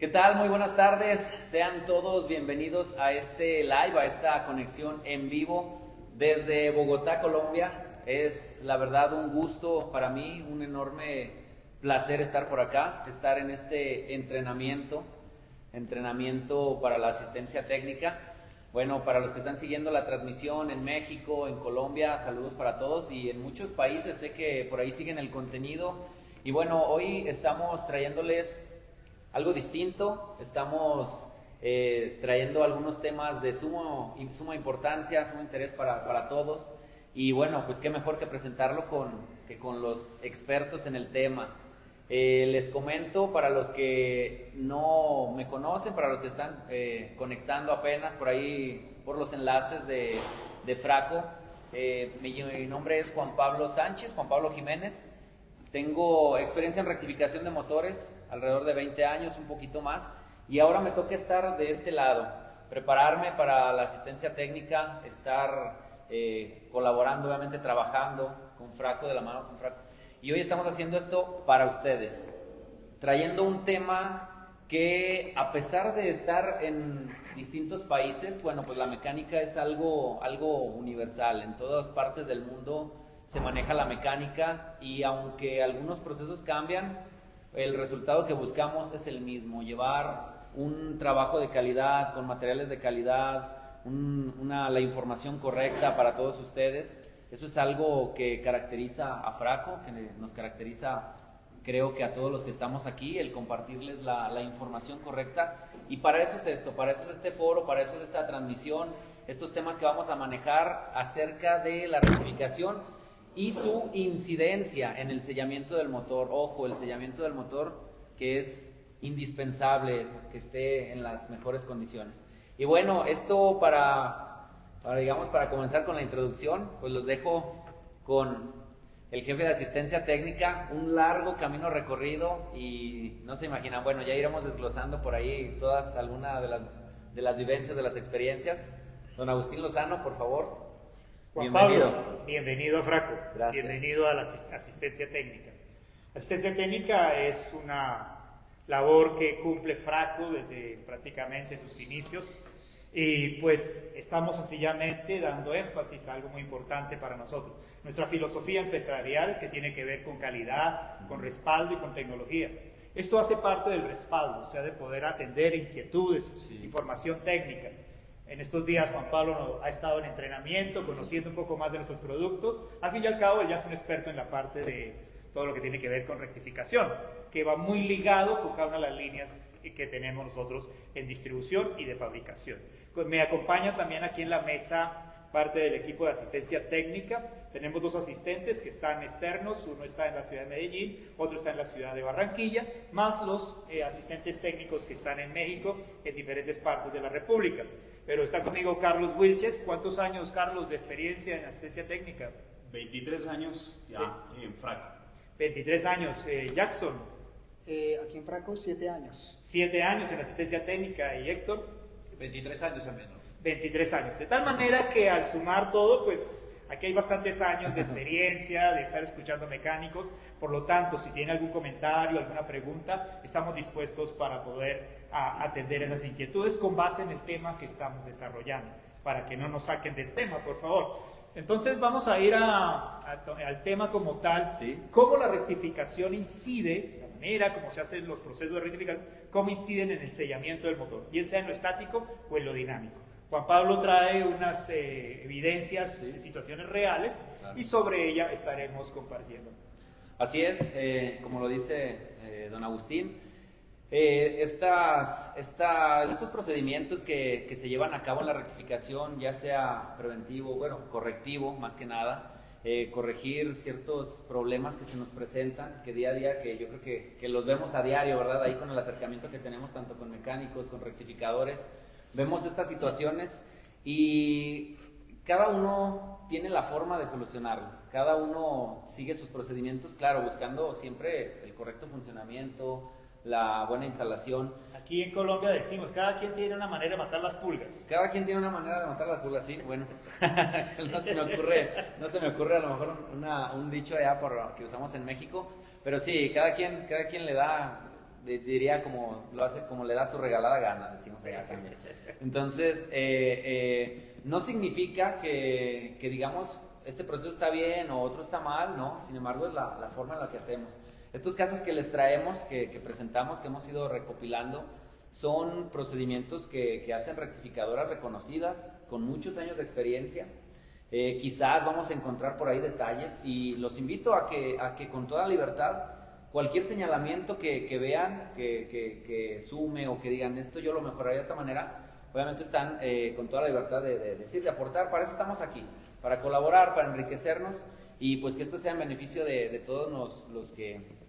¿Qué tal? Muy buenas tardes. Sean todos bienvenidos a este live, a esta conexión en vivo desde Bogotá, Colombia. Es la verdad un gusto para mí, un enorme placer estar por acá, estar en este entrenamiento para la asistencia técnica. Bueno, para los que están siguiendo la transmisión en México, en Colombia, saludos para todos, y en muchos países sé que por ahí siguen el contenido. Y bueno, hoy estamos trayéndoles algo distinto, estamos trayendo algunos temas de suma importancia, sumo interés para todos. Y bueno, pues qué mejor que presentarlo con los expertos en el tema. Les comento, para los que no me conocen, para los que están conectando apenas por ahí por los enlaces de Fraco, mi nombre es Juan Pablo Sánchez, Juan Pablo Jiménez. Tengo experiencia en rectificación de motores, alrededor de 20 años, un poquito más, y ahora me toca estar de este lado, prepararme para la asistencia técnica, estar colaborando, obviamente trabajando con Fraco, de la mano con Fraco. Y hoy estamos haciendo esto para ustedes, trayendo un tema que, a pesar de estar en distintos países, bueno, pues la mecánica es algo universal. En todas partes del mundo se maneja la mecánica, y aunque algunos procesos cambian, el resultado que buscamos es el mismo: llevar un trabajo de calidad, con materiales de calidad, la información correcta para todos ustedes. Eso es algo que caracteriza a Fraco, que nos caracteriza, creo que a todos los que estamos aquí, el compartirles la información correcta. Y para eso es esto, para eso es este foro, para eso es esta transmisión, estos temas que vamos a manejar acerca de la rectificación y su incidencia en el sellamiento del motor. Ojo, el sellamiento del motor, que es indispensable que esté en las mejores condiciones. Y bueno, esto para comenzar con la introducción, pues los dejo con el jefe de asistencia técnica. Un largo camino recorrido, y no se imaginan, bueno, ya iremos desglosando por ahí algunas de las vivencias, de las experiencias. Don Agustín Lozano, por favor. Juan Bienvenido. Pablo, bienvenido a Fraco. Gracias. Bienvenido a la asistencia técnica. Asistencia técnica es una labor que cumple Fraco desde prácticamente sus inicios, y pues estamos sencillamente dando énfasis a algo muy importante para nosotros: nuestra filosofía empresarial, que tiene que ver con calidad, con respaldo y con tecnología. Esto hace parte del respaldo, o sea, de poder atender inquietudes, información técnica. En estos días Juan Pablo ha estado en entrenamiento, conociendo un poco más de nuestros productos. Al fin y al cabo, él ya es un experto en la parte de todo lo que tiene que ver con rectificación, que va muy ligado con cada una de las líneas que tenemos nosotros en distribución y de fabricación. Me acompaña también aquí en la mesa parte del equipo de asistencia técnica. Tenemos dos asistentes que están externos, uno está en la ciudad de Medellín, otro está en la ciudad de Barranquilla, más los asistentes técnicos que están en México, en diferentes partes de la República. Pero está conmigo Carlos Wilches. ¿Cuántos años, Carlos, de experiencia en asistencia técnica? 23 años ya en Fraco. 23 años. Jackson. Aquí en Fraco, 7 años. 7 años en asistencia técnica. ¿Y Héctor? 23 años al menos. 23 años. De tal manera que al sumar todo, pues aquí hay bastantes años de experiencia, de estar escuchando mecánicos. Por lo tanto, si tiene algún comentario, alguna pregunta, estamos dispuestos para poder atender esas inquietudes con base en el tema que estamos desarrollando, para que no nos saquen del tema, por favor. Entonces vamos a ir al tema como tal. Sí. Cómo la rectificación incide, la manera como se hacen los procesos de rectificación, cómo inciden en el sellamiento del motor, bien sea en lo estático o en lo dinámico. Juan Pablo trae unas evidencias de situaciones reales, claro, y sobre ella estaremos compartiendo. Así es, como lo dice don Agustín, estos procedimientos que se llevan a cabo en la rectificación, ya sea preventivo, correctivo más que nada, corregir ciertos problemas que se nos presentan, que día a día, que yo creo que los vemos a diario, ¿verdad? Ahí con el acercamiento que tenemos tanto con mecánicos, con rectificadores, vemos estas situaciones, y cada uno tiene la forma de solucionarlo. Cada uno sigue sus procedimientos, claro, buscando siempre el correcto funcionamiento, la buena instalación. Aquí en Colombia decimos, cada quien tiene una manera de matar las pulgas. Cada quien tiene una manera de matar las pulgas, sí, bueno. no se me ocurre a lo mejor un dicho allá que usamos en México, pero sí, cada quien le da diría como lo hace, como le da su regalada gana, decimos allá también. Entonces, no significa que digamos, este proceso está bien o otro está mal, ¿no? Sin embargo, es la forma en la que hacemos. Estos casos que les traemos, que presentamos, que hemos ido recopilando, son procedimientos que hacen rectificadoras reconocidas, con muchos años de experiencia. Quizás vamos a encontrar por ahí detalles y los invito a que con toda libertad, cualquier señalamiento que vean, que sume o que digan esto yo lo mejoraría de esta manera, obviamente están con toda la libertad de decir, de aportar. Para eso estamos aquí, para colaborar, para enriquecernos y pues que esto sea en beneficio de todos los que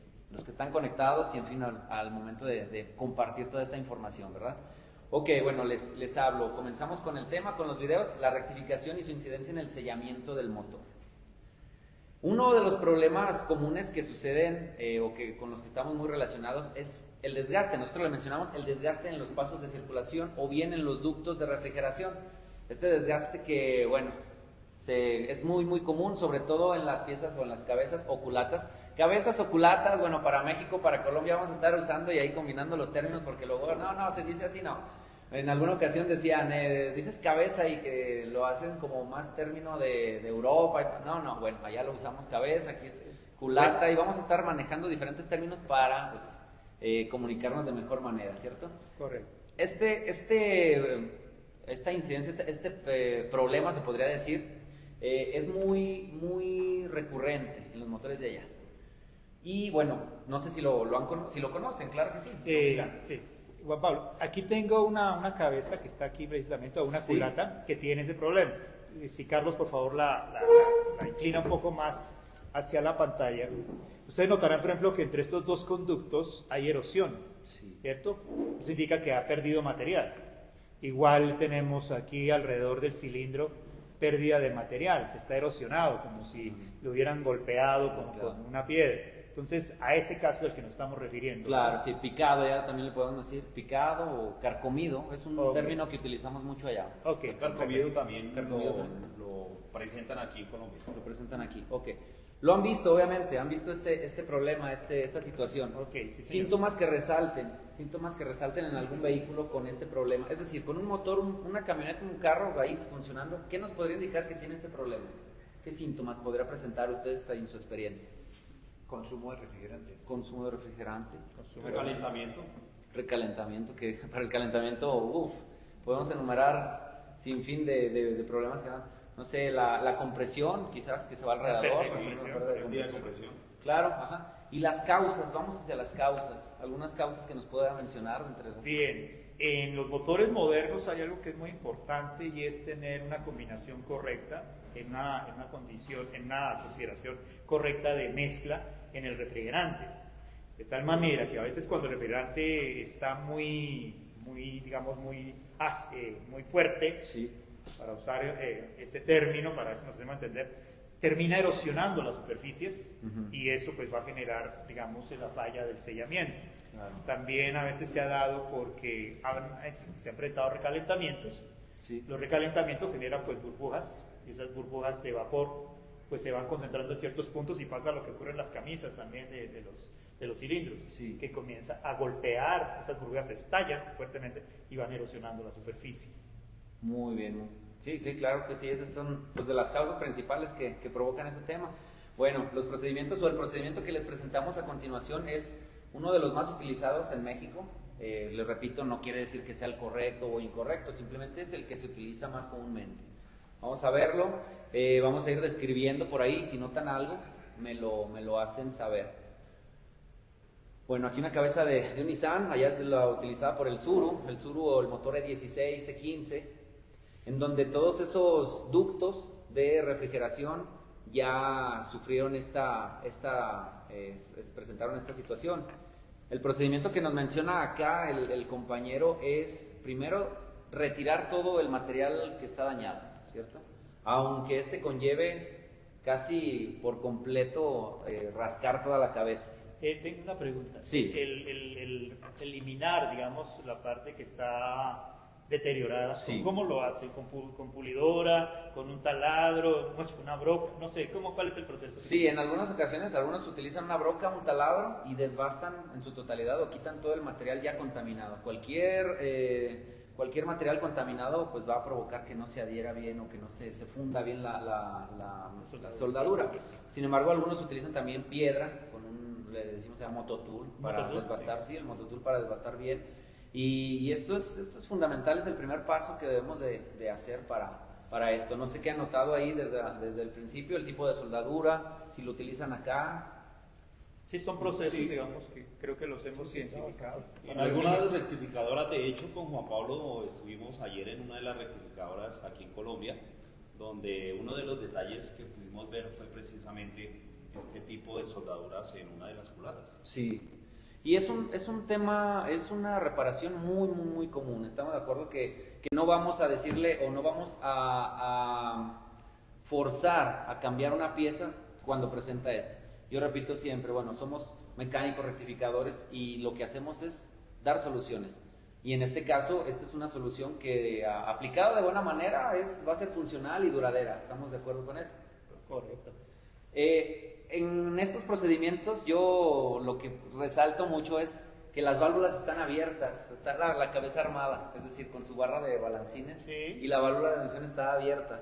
están conectados y en fin al momento de compartir toda esta información, ¿verdad? Ok, bueno, les hablo. Comenzamos con el tema, con los videos, la rectificación y su incidencia en el sellamiento del motor. Uno de los problemas comunes que suceden o que con los que estamos muy relacionados es el desgaste. Nosotros le mencionamos el desgaste en los pasos de circulación o bien en los ductos de refrigeración. Este desgaste que, bueno, es muy común, sobre todo en las piezas o en las cabezas o culatas. Cabezas o culatas, bueno, para México, para Colombia vamos a estar usando y ahí combinando los términos porque luego, no, se dice así, no. En alguna ocasión decían, dices cabeza y que lo hacen como más término de Europa. No, bueno, allá lo usamos cabeza, aquí es culata y vamos a estar manejando diferentes términos para pues, comunicarnos de mejor manera, ¿cierto? Correcto. Esta incidencia, problema se podría decir, es muy recurrente en los motores de allá. Y bueno, no sé si lo conocen, claro que sí. Sí. Juan Pablo, aquí tengo una cabeza que está aquí precisamente, o una culata que tiene ese problema. Si Carlos, por favor, la inclina un poco más hacia la pantalla. Ustedes notarán, por ejemplo, que entre estos dos conductos hay erosión, ¿cierto? Eso indica que ha perdido material. Igual tenemos aquí alrededor del cilindro pérdida de material, se está erosionado, como si lo hubieran golpeado con una piedra. Entonces, a ese caso es al que nos estamos refiriendo. Claro, sí, picado, ya también le podemos decir picado o carcomido, es un término que utilizamos mucho allá. Okay. Carcomido también lo presentan aquí en Colombia. Lo presentan aquí, ok. Lo han visto, obviamente, han visto este problema, esta situación. Okay, sí, síntomas que resalten en algún vehículo con este problema. Es decir, con un motor, una camioneta, un carro ahí funcionando, ¿qué nos podría indicar que tiene este problema? ¿Qué síntomas podría presentar ustedes en su experiencia? Consumo de refrigerante. Consumo de refrigerante. Recalentamiento, que para el calentamiento, podemos enumerar sin fin de problemas que más. No sé, la compresión, quizás que se va alrededor. Pérdida de compresión. Claro, ajá. Y las causas, vamos hacia las causas. Algunas causas que nos pueda mencionar entre las. Bien, en los motores modernos hay algo que es muy importante y es tener una combinación correcta, en una consideración correcta de mezcla en el refrigerante. De tal manera que a veces cuando el refrigerante está muy fuerte, sí, para usar ese término, para ver si nos hacemos entender, termina erosionando las superficies y eso pues va a generar, digamos, la falla del sellamiento. Claro. También a veces se ha dado porque se han presentado recalentamientos. Sí. Los recalentamientos generan pues burbujas y esas burbujas de vapor pues se van concentrando en ciertos puntos y pasa lo que ocurre en las camisas también de los cilindros, sí, que comienza a golpear, esas burbujas estallan fuertemente y van erosionando la superficie. Muy bien. Sí, claro que sí, esas son pues, de las causas principales que provocan ese tema. Bueno, los procedimientos o el procedimiento que les presentamos a continuación es uno de los más utilizados en México. Les repito, no quiere decir que sea el correcto o incorrecto, simplemente es el que se utiliza más comúnmente. Vamos a verlo, vamos a ir describiendo por ahí, si notan algo, me lo hacen saber. Bueno, aquí una cabeza de un Nissan, allá es la utilizada por el Tsuru o el motor E16, E15, en donde todos esos ductos de refrigeración ya sufrieron presentaron esta situación. El procedimiento que nos menciona acá el compañero es, primero, retirar todo el material que está dañado, ¿cierto? Aunque este conlleve casi por completo rascar toda la cabeza. Tengo una pregunta. Sí. El eliminar, digamos, la parte que está deteriorada. Sí. ¿Cómo lo hace? ¿Con pulidora? ¿Con un taladro? ¿Una broca? No sé, ¿cuál es el proceso? Sí, en algunas ocasiones algunos utilizan una broca, un taladro y desbastan en su totalidad o quitan todo el material ya contaminado. Cualquier material contaminado pues va a provocar que no se adhiera bien o que no se funda bien la soldadura. Sin embargo, algunos utilizan también piedra, le decimos mototool para desbastar, sí, el mototool para desbastar bien. Y esto es fundamental, es el primer paso que debemos de hacer para esto. No sé qué han notado ahí desde el principio, el tipo de soldadura, si lo utilizan acá. Sí, son procesos, digamos, que creo que los hemos identificado. En algunas rectificadoras, de hecho, con Juan Pablo estuvimos ayer en una de las rectificadoras aquí en Colombia, donde uno de los detalles que pudimos ver fue precisamente este tipo de soldaduras en una de las culatas. Sí, y es un tema, es una reparación muy, muy, muy común. Estamos de acuerdo que no vamos a decirle o no vamos a forzar a cambiar una pieza cuando presenta esto. Yo repito siempre, bueno, somos mecánicos rectificadores y lo que hacemos es dar soluciones. Y en este caso, esta es una solución que aplicada de buena manera va a ser funcional y duradera. ¿Estamos de acuerdo con eso? Correcto. En estos procedimientos yo lo que resalto mucho es que las válvulas están abiertas, está la cabeza armada, es decir, con su barra de balancines, sí, y la válvula de emisión está abierta.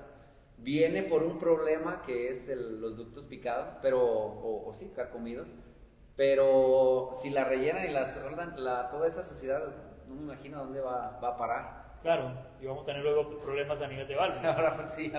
Viene por un problema que es los ductos picados, o sí, carcomidos, pero si la rellenan y la soldan, toda esa suciedad, no me imagino a dónde va a parar. Claro, y vamos a tener luego problemas a nivel de válvula. Ahora sí,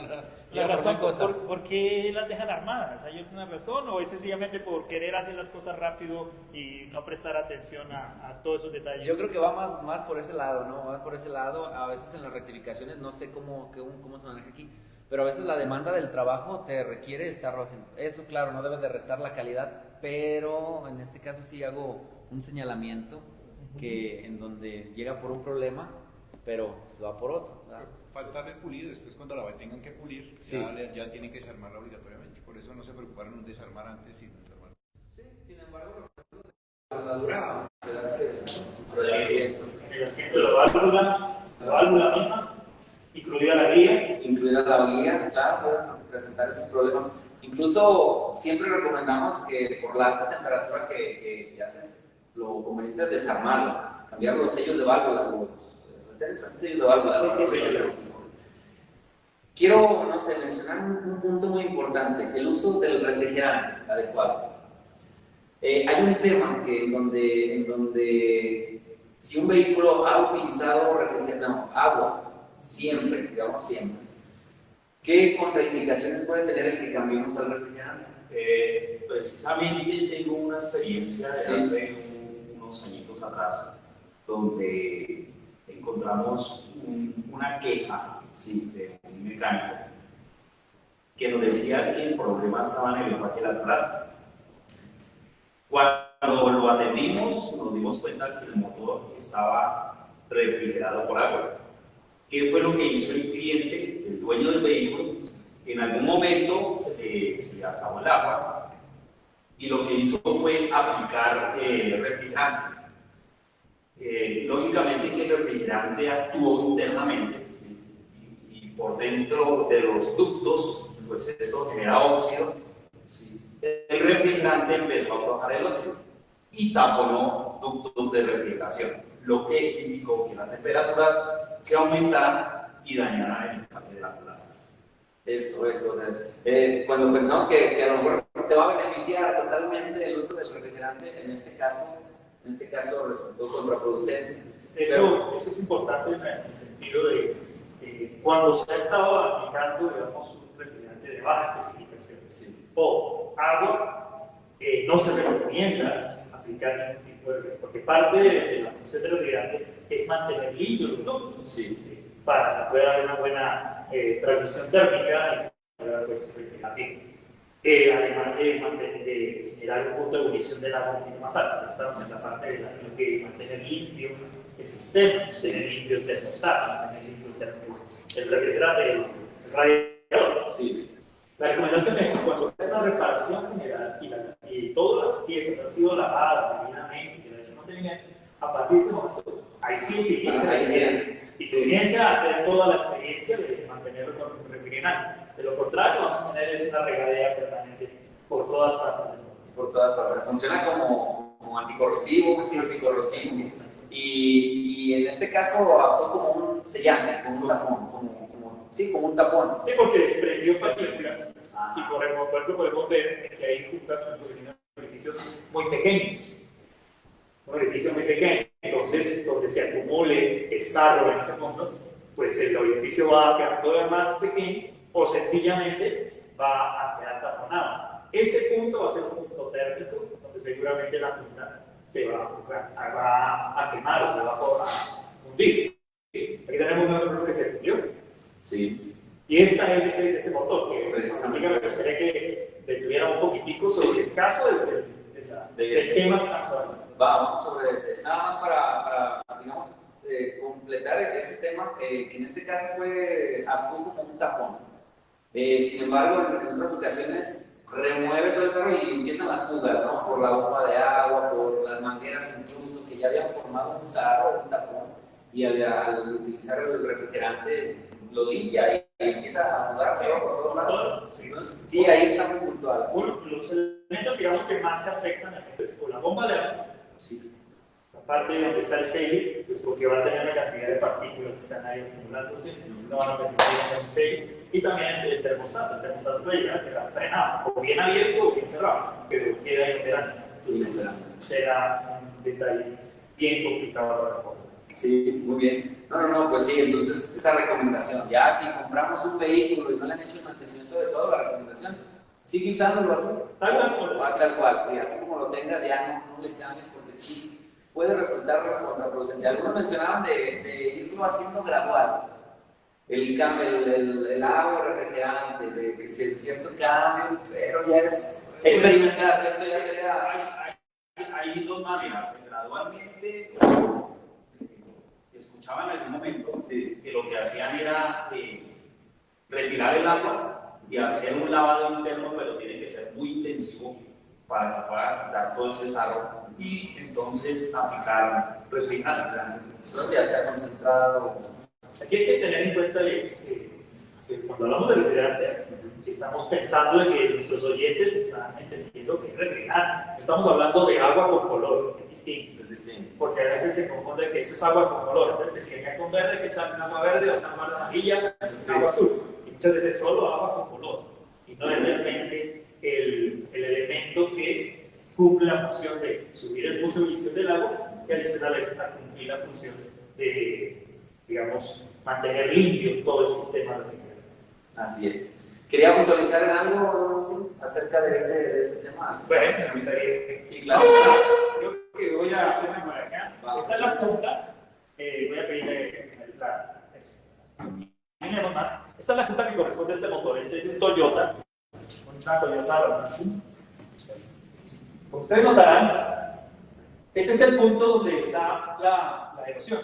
la razón, ¿por qué las dejan armadas? ¿Hay alguna razón o es sencillamente por querer hacer las cosas rápido y no prestar atención a todos esos detalles? Yo creo que va más por ese lado, ¿no? Más por ese lado. A veces en las rectificaciones, no sé cómo se maneja aquí, pero a veces la demanda del trabajo te requiere estarlo haciendo. Eso, claro, no debe de restar la calidad, pero en este caso sí hago un señalamiento que en donde llega por un problema, pero se va por otro, ¿verdad? Falta el pulido, después cuando la tengan que pulir, sí, ya tienen que desarmarla obligatoriamente. Por eso no se preocuparon en desarmar antes y desarmar. Sí, sin embargo, los procesos de soldadura se hace el asiento de la válvula misma, incluida la guía, claro, pueden presentar esos problemas. Incluso siempre recomendamos que por la alta temperatura que haces, lo conveniente es desarmarlo, cambiar los sellos de válvula, sellos de válvula. Sí. Quiero, mencionar un punto muy importante, el uso del refrigerante adecuado. Hay un tema en donde si un vehículo ha utilizado agua, siempre, ¿qué contraindicaciones puede tener el que cambiemos al refrigerante? Precisamente tengo una experiencia de hace unos añitos atrás, donde encontramos una queja de un mecánico que nos decía que el problema estaba en el empaque lateral. Cuando lo atendimos, nos dimos cuenta que el motor estaba refrigerado por agua. ¿Qué fue lo que hizo el cliente, el dueño del vehículo? En algún momento se le acabó el agua y lo que hizo fue aplicar refrigerante. Lógicamente que el refrigerante actuó internamente, ¿sí? y por dentro de los ductos, pues esto genera óxido. ¿Sí? El refrigerante empezó a bajar el óxido y taponó ductos de refrigeración, lo que indicó que la temperatura se aumentara y dañara el empaque de la culata. Eso. Cuando pensamos que a lo mejor te va a beneficiar totalmente el uso del refrigerante, en este caso resultó contraproducente. Eso es importante en el sentido de cuando se ha estado aplicando, digamos, un refrigerante de baja especificación, o agua, no se recomienda aplicar ningún tipo de refrigerante, porque parte de la función del refrigerante es mantener limpio los ductos, para que pueda haber una buena transmisión térmica y pueda refrigerar bien. Además de generar un punto de ebullición del agua un poquito más alto. Estamos en la parte de que mantener limpio el sistema, mantener limpio el termostato, mantener limpio el refrigerante, el radiador. La recomendación es cuando se hace una reparación general y todas las piezas han sido lavadas debidamente y se le ha hecho mantenimiento, a partir de ese momento, ahí sí utiliza y se comience a hacer toda la experiencia de mantenerlo con refrigerante. De lo contrario, vamos a tener una regadera permanente por todas partes. Por todas partes. Funciona como anticorrosivo, es un anticorrosivo. Y en este caso actuó como un sellante, como un tapón, como un tapón. Sí, porque desprendió partículas y por el cuerpo podemos ver que hay juntas con orificios muy pequeños. Un orificio muy pequeño, entonces donde se acumule el sarro en ese punto, pues el orificio va a quedar todavía más pequeño o sencillamente va a quedar taponado. Ese punto va a ser un punto térmico, donde seguramente la punta se va a quemar o se va a fundir. Aquí tenemos un ejemplo que se fundió. Sí. Y esta es ese motor, que precisamente me gustaría que detuviera un poquitico sobre el caso del tema que estamos hablando. Vamos sobre ese. Nada más para digamos, completar ese tema, que en este caso actuó como un tapón. Sin embargo, en otras ocasiones remueve todo el ferro y empiezan las fugas, ¿no? Por la bomba de agua, por las mangueras incluso, que ya habían formado un sarro, un tapón, y al utilizar el refrigerante lo limpia y empieza a mudar por todos lados. Entonces, sí, ahí está muy puntual. ¿Sí? Los elementos, digamos, que más se afectan a esto es por la bomba de agua. Sí. La parte donde está el sello, pues porque va a tener una cantidad de partículas que están ahí acumulándose, no van a permitir el sello. Y también el termostato puede llegar a quedar frenado, o bien abierto o bien cerrado, pero queda inoperante. Entonces será un detalle bien complicado para todos. Sí, muy bien. No, pues sí, entonces esa recomendación, ya si compramos un vehículo y no le han hecho el mantenimiento de todo, la recomendación, sigue usándolo así. Tal cual, sí, así como lo tengas, ya no le cambies, porque sí puede resultar contraproducente. Algunos mencionaban de irlo haciendo gradual. El agua refrigerante, de que si es cierto cambio, pero ya es experimentar, ¿cierto? Ya sería... Hay dos maneras, gradualmente. Escuchaba en algún momento que lo que hacían era retirar el agua y hacer un lavado interno, pero tiene que ser muy intensivo para que pueda quitar todo ese sarro y entonces aplicar refrigerante. Ya sea concentrado. Aquí hay que tener en cuenta que cuando hablamos de refrigerante, estamos pensando de que nuestros oyentes están entendiendo que es refrigerante. Estamos hablando de agua con color, que es distinto. Porque a veces se confunde que eso es agua con color. Entonces, que si venga con verde, que echarle un agua verde o una agua amarilla, agua azul. Y muchas veces solo agua con color. Y no es realmente el elemento que cumple la función de subir el punto de ebullición del agua y adicional a eso, a cumplir la función de, digamos, mantener limpio todo el sistema de refrigeración. Así es. ¿Quería puntualizar en algo, ¿sí? Acerca de este tema? Bueno, me gustaría. Sí, claro. Creo que voy a hacerme por acá. Esta es la punta. Voy a pedirle eso. Tenemos más. Esta es la punta que corresponde a este motor. Este es un Toyota. Una Toyota Avanti. Como ustedes notarán, este es el punto donde está la erosión.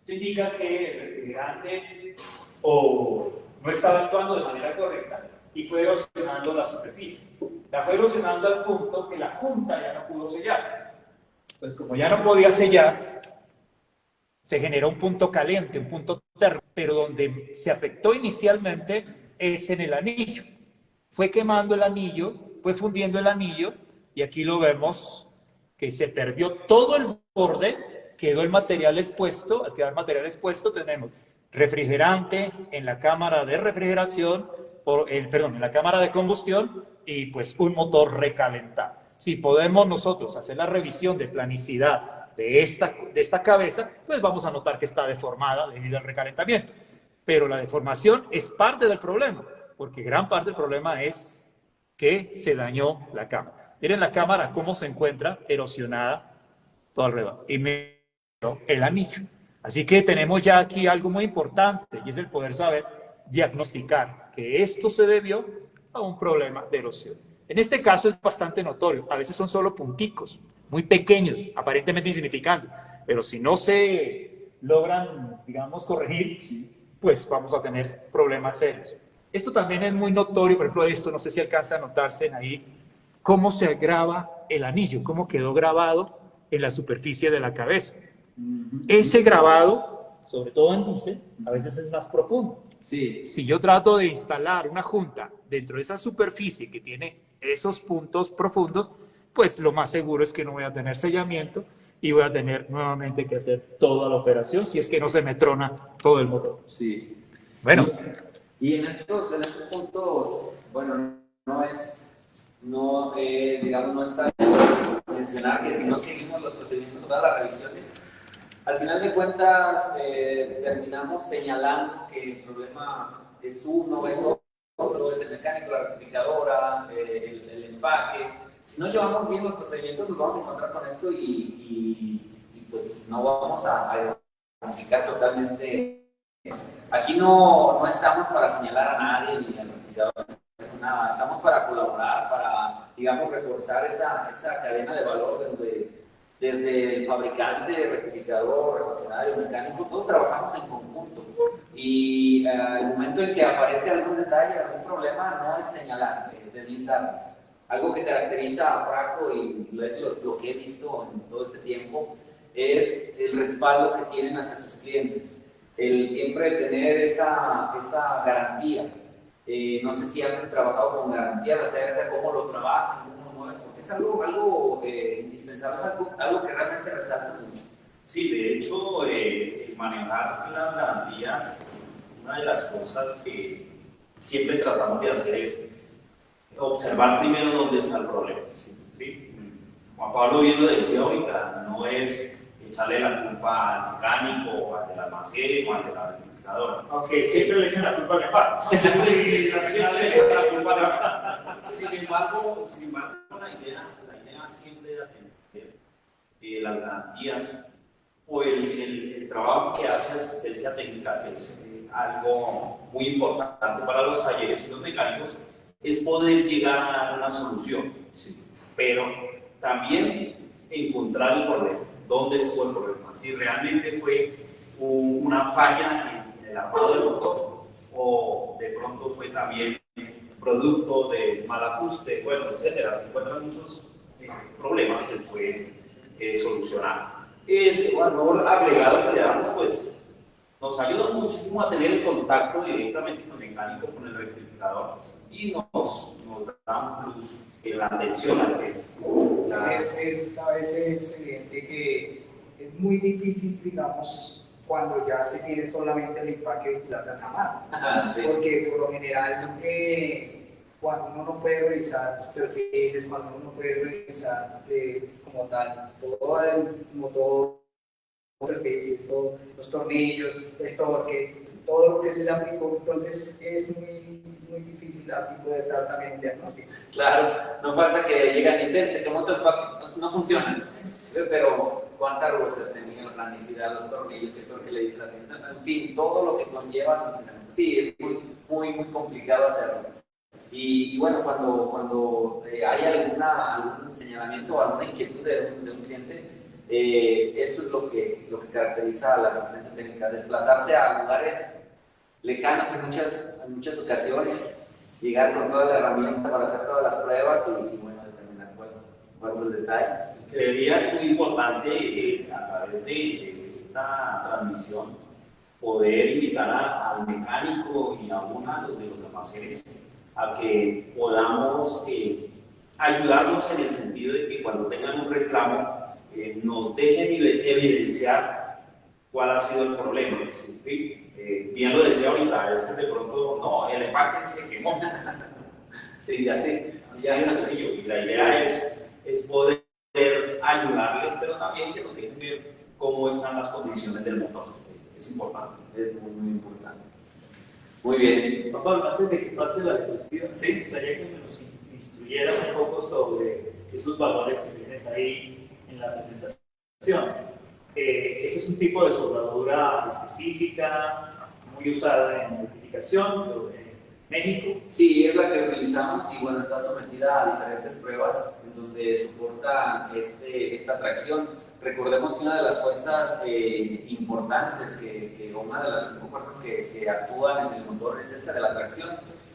Esto indica que el refrigerante no estaba actuando de manera correcta y fue erosionando la superficie. La fue erosionando al punto que la junta ya no pudo sellar. Entonces, como ya no podía sellar, se generó un punto caliente, un punto térmico, pero donde se afectó inicialmente es en el anillo. Fue quemando el anillo, fue fundiendo el anillo, y aquí lo vemos que se perdió todo el borde, quedó el material expuesto. Al quedar el material expuesto tenemos refrigerante en la cámara de refrigeración, en la cámara de combustión, y pues un motor recalentado. Si podemos nosotros hacer la revisión de planicidad de esta cabeza, pues vamos a notar que está deformada debido al recalentamiento. Pero la deformación es parte del problema, porque gran parte del problema es que se dañó la cámara. Miren la cámara cómo se encuentra erosionada todo alrededor. Y el anillo. Así que tenemos ya aquí algo muy importante, y es el poder saber diagnosticar que esto se debió a un problema de erosión. En este caso es bastante notorio. A veces son solo punticos, muy pequeños, aparentemente insignificantes, pero si no se logran, digamos, corregir, pues vamos a tener problemas serios. Esto también es muy notorio, por ejemplo, esto, no sé si alcanza a notarse ahí, cómo se graba el anillo, cómo quedó grabado en la superficie de la cabeza. Ese grabado sobre todo en diésel, a veces es más profundo. Sí, Si yo trato de instalar una junta dentro de esa superficie que tiene esos puntos profundos, pues lo más seguro es que no voy a tener sellamiento y voy a tener nuevamente que hacer toda la operación si es que no se me trona todo el motor. sí. Bueno. Y en estos puntos, bueno, digamos, no está mencionar que si no seguimos los procedimientos, todas las revisiones, al final de cuentas terminamos señalando que el problema es uno, es otro, es el mecánico, la rectificadora, el empaque. Si no llevamos bien los procedimientos, nos vamos a encontrar con esto y pues no vamos a identificar totalmente. Aquí no estamos para señalar a nadie ni al rectificador, nada, estamos para colaborar, para, digamos, reforzar esa cadena de valor desde el fabricante, rectificador, refaccionario, mecánico, todos trabajamos en conjunto. Y el momento en que aparece algún detalle, algún problema, no es señalar, deslindarnos. Algo que caracteriza a Fraco, y es lo que he visto en todo este tiempo, es el respaldo que tienen hacia sus clientes. El siempre tener esa garantía. No sé si han trabajado con garantía de cerca, cómo lo trabajan, cómo lo mueven, porque es algo indispensable, es algo que realmente resalta mucho. Sí, de hecho, manejar las garantías, una de las cosas que siempre tratamos de hacer es observar primero dónde está el problema. ¿Sí? Juan Pablo bien lo decía ahorita, no es echarle la culpa al mecánico, al del almacén o al de la verificadora. Aunque siempre le echan la culpa al empaque. Sin embargo, la idea siempre es atender las garantías o el trabajo que hace asistencia técnica, que es algo muy importante para los talleres y los mecánicos, es poder llegar a una solución, sí, pero también encontrar el problema, dónde estuvo el problema, si realmente fue una falla en el armado del motor o de pronto fue también producto de mal ajuste, bueno, etcétera. Se encuentran muchos problemas que puedes solucionar. Ese valor agregado que le damos, pues, nos ayuda muchísimo a tener el contacto directamente con el mecánico, con el rectificador, y nos da un plus en la atención al cliente. A veces es evidente que es muy difícil, digamos, cuando ya se tiene solamente el empaque de plata en la mano. Sí. Porque por lo general, cuando uno no puede revisar los perfiles, cuando uno no puede revisar como tal todo el motor, los tornillos, el torque, todo lo que se le aplicó, entonces es muy difícil así poder dar también un diagnóstico. Claro, no falta que llegan y dicen, se quemó tu empaque, no funciona, pero cuánta rugosidad tenía, la planicidad, los tornillos, qué torque le diste la cinta, en fin, todo lo que conlleva el funcionamiento. Sí, es muy complicado hacerlo. Y bueno, cuando hay algún señalamiento o alguna inquietud de un cliente, eso es lo que caracteriza a la asistencia técnica, desplazarse a lugares lejanos en muchas ocasiones, llegar con toda la herramienta para hacer todas las pruebas y bueno, determinar cuál es el detalle. Creería que es muy importante a través de esta transmisión poder invitar al mecánico y aún a los de los almacenes a que podamos ayudarnos en el sentido de que cuando tengan un reclamo nos dejen evidenciar cuál ha sido el problema. ¿Sí? Bien lo decía ahorita, es que de pronto, no, el empaque se quemó. Sí, así es sencillo. Y la idea es poder ayudarles, pero también que nos dejen ver cómo están las condiciones del motor. Es importante. Es muy importante. Muy bien. Pablo, antes de que pase la diapositiva, sí, me gustaría que nos instruyeras un poco sobre esos valores que tienes ahí en la presentación. Ese es un tipo de soldadura específica, muy usada en rectificación, en México. Sí, es la que utilizamos y bueno, está sometida a diferentes pruebas en donde soporta esta tracción. Recordemos que una de las fuerzas importantes, una de las 5 fuerzas que actúan en el motor es esta de la tracción.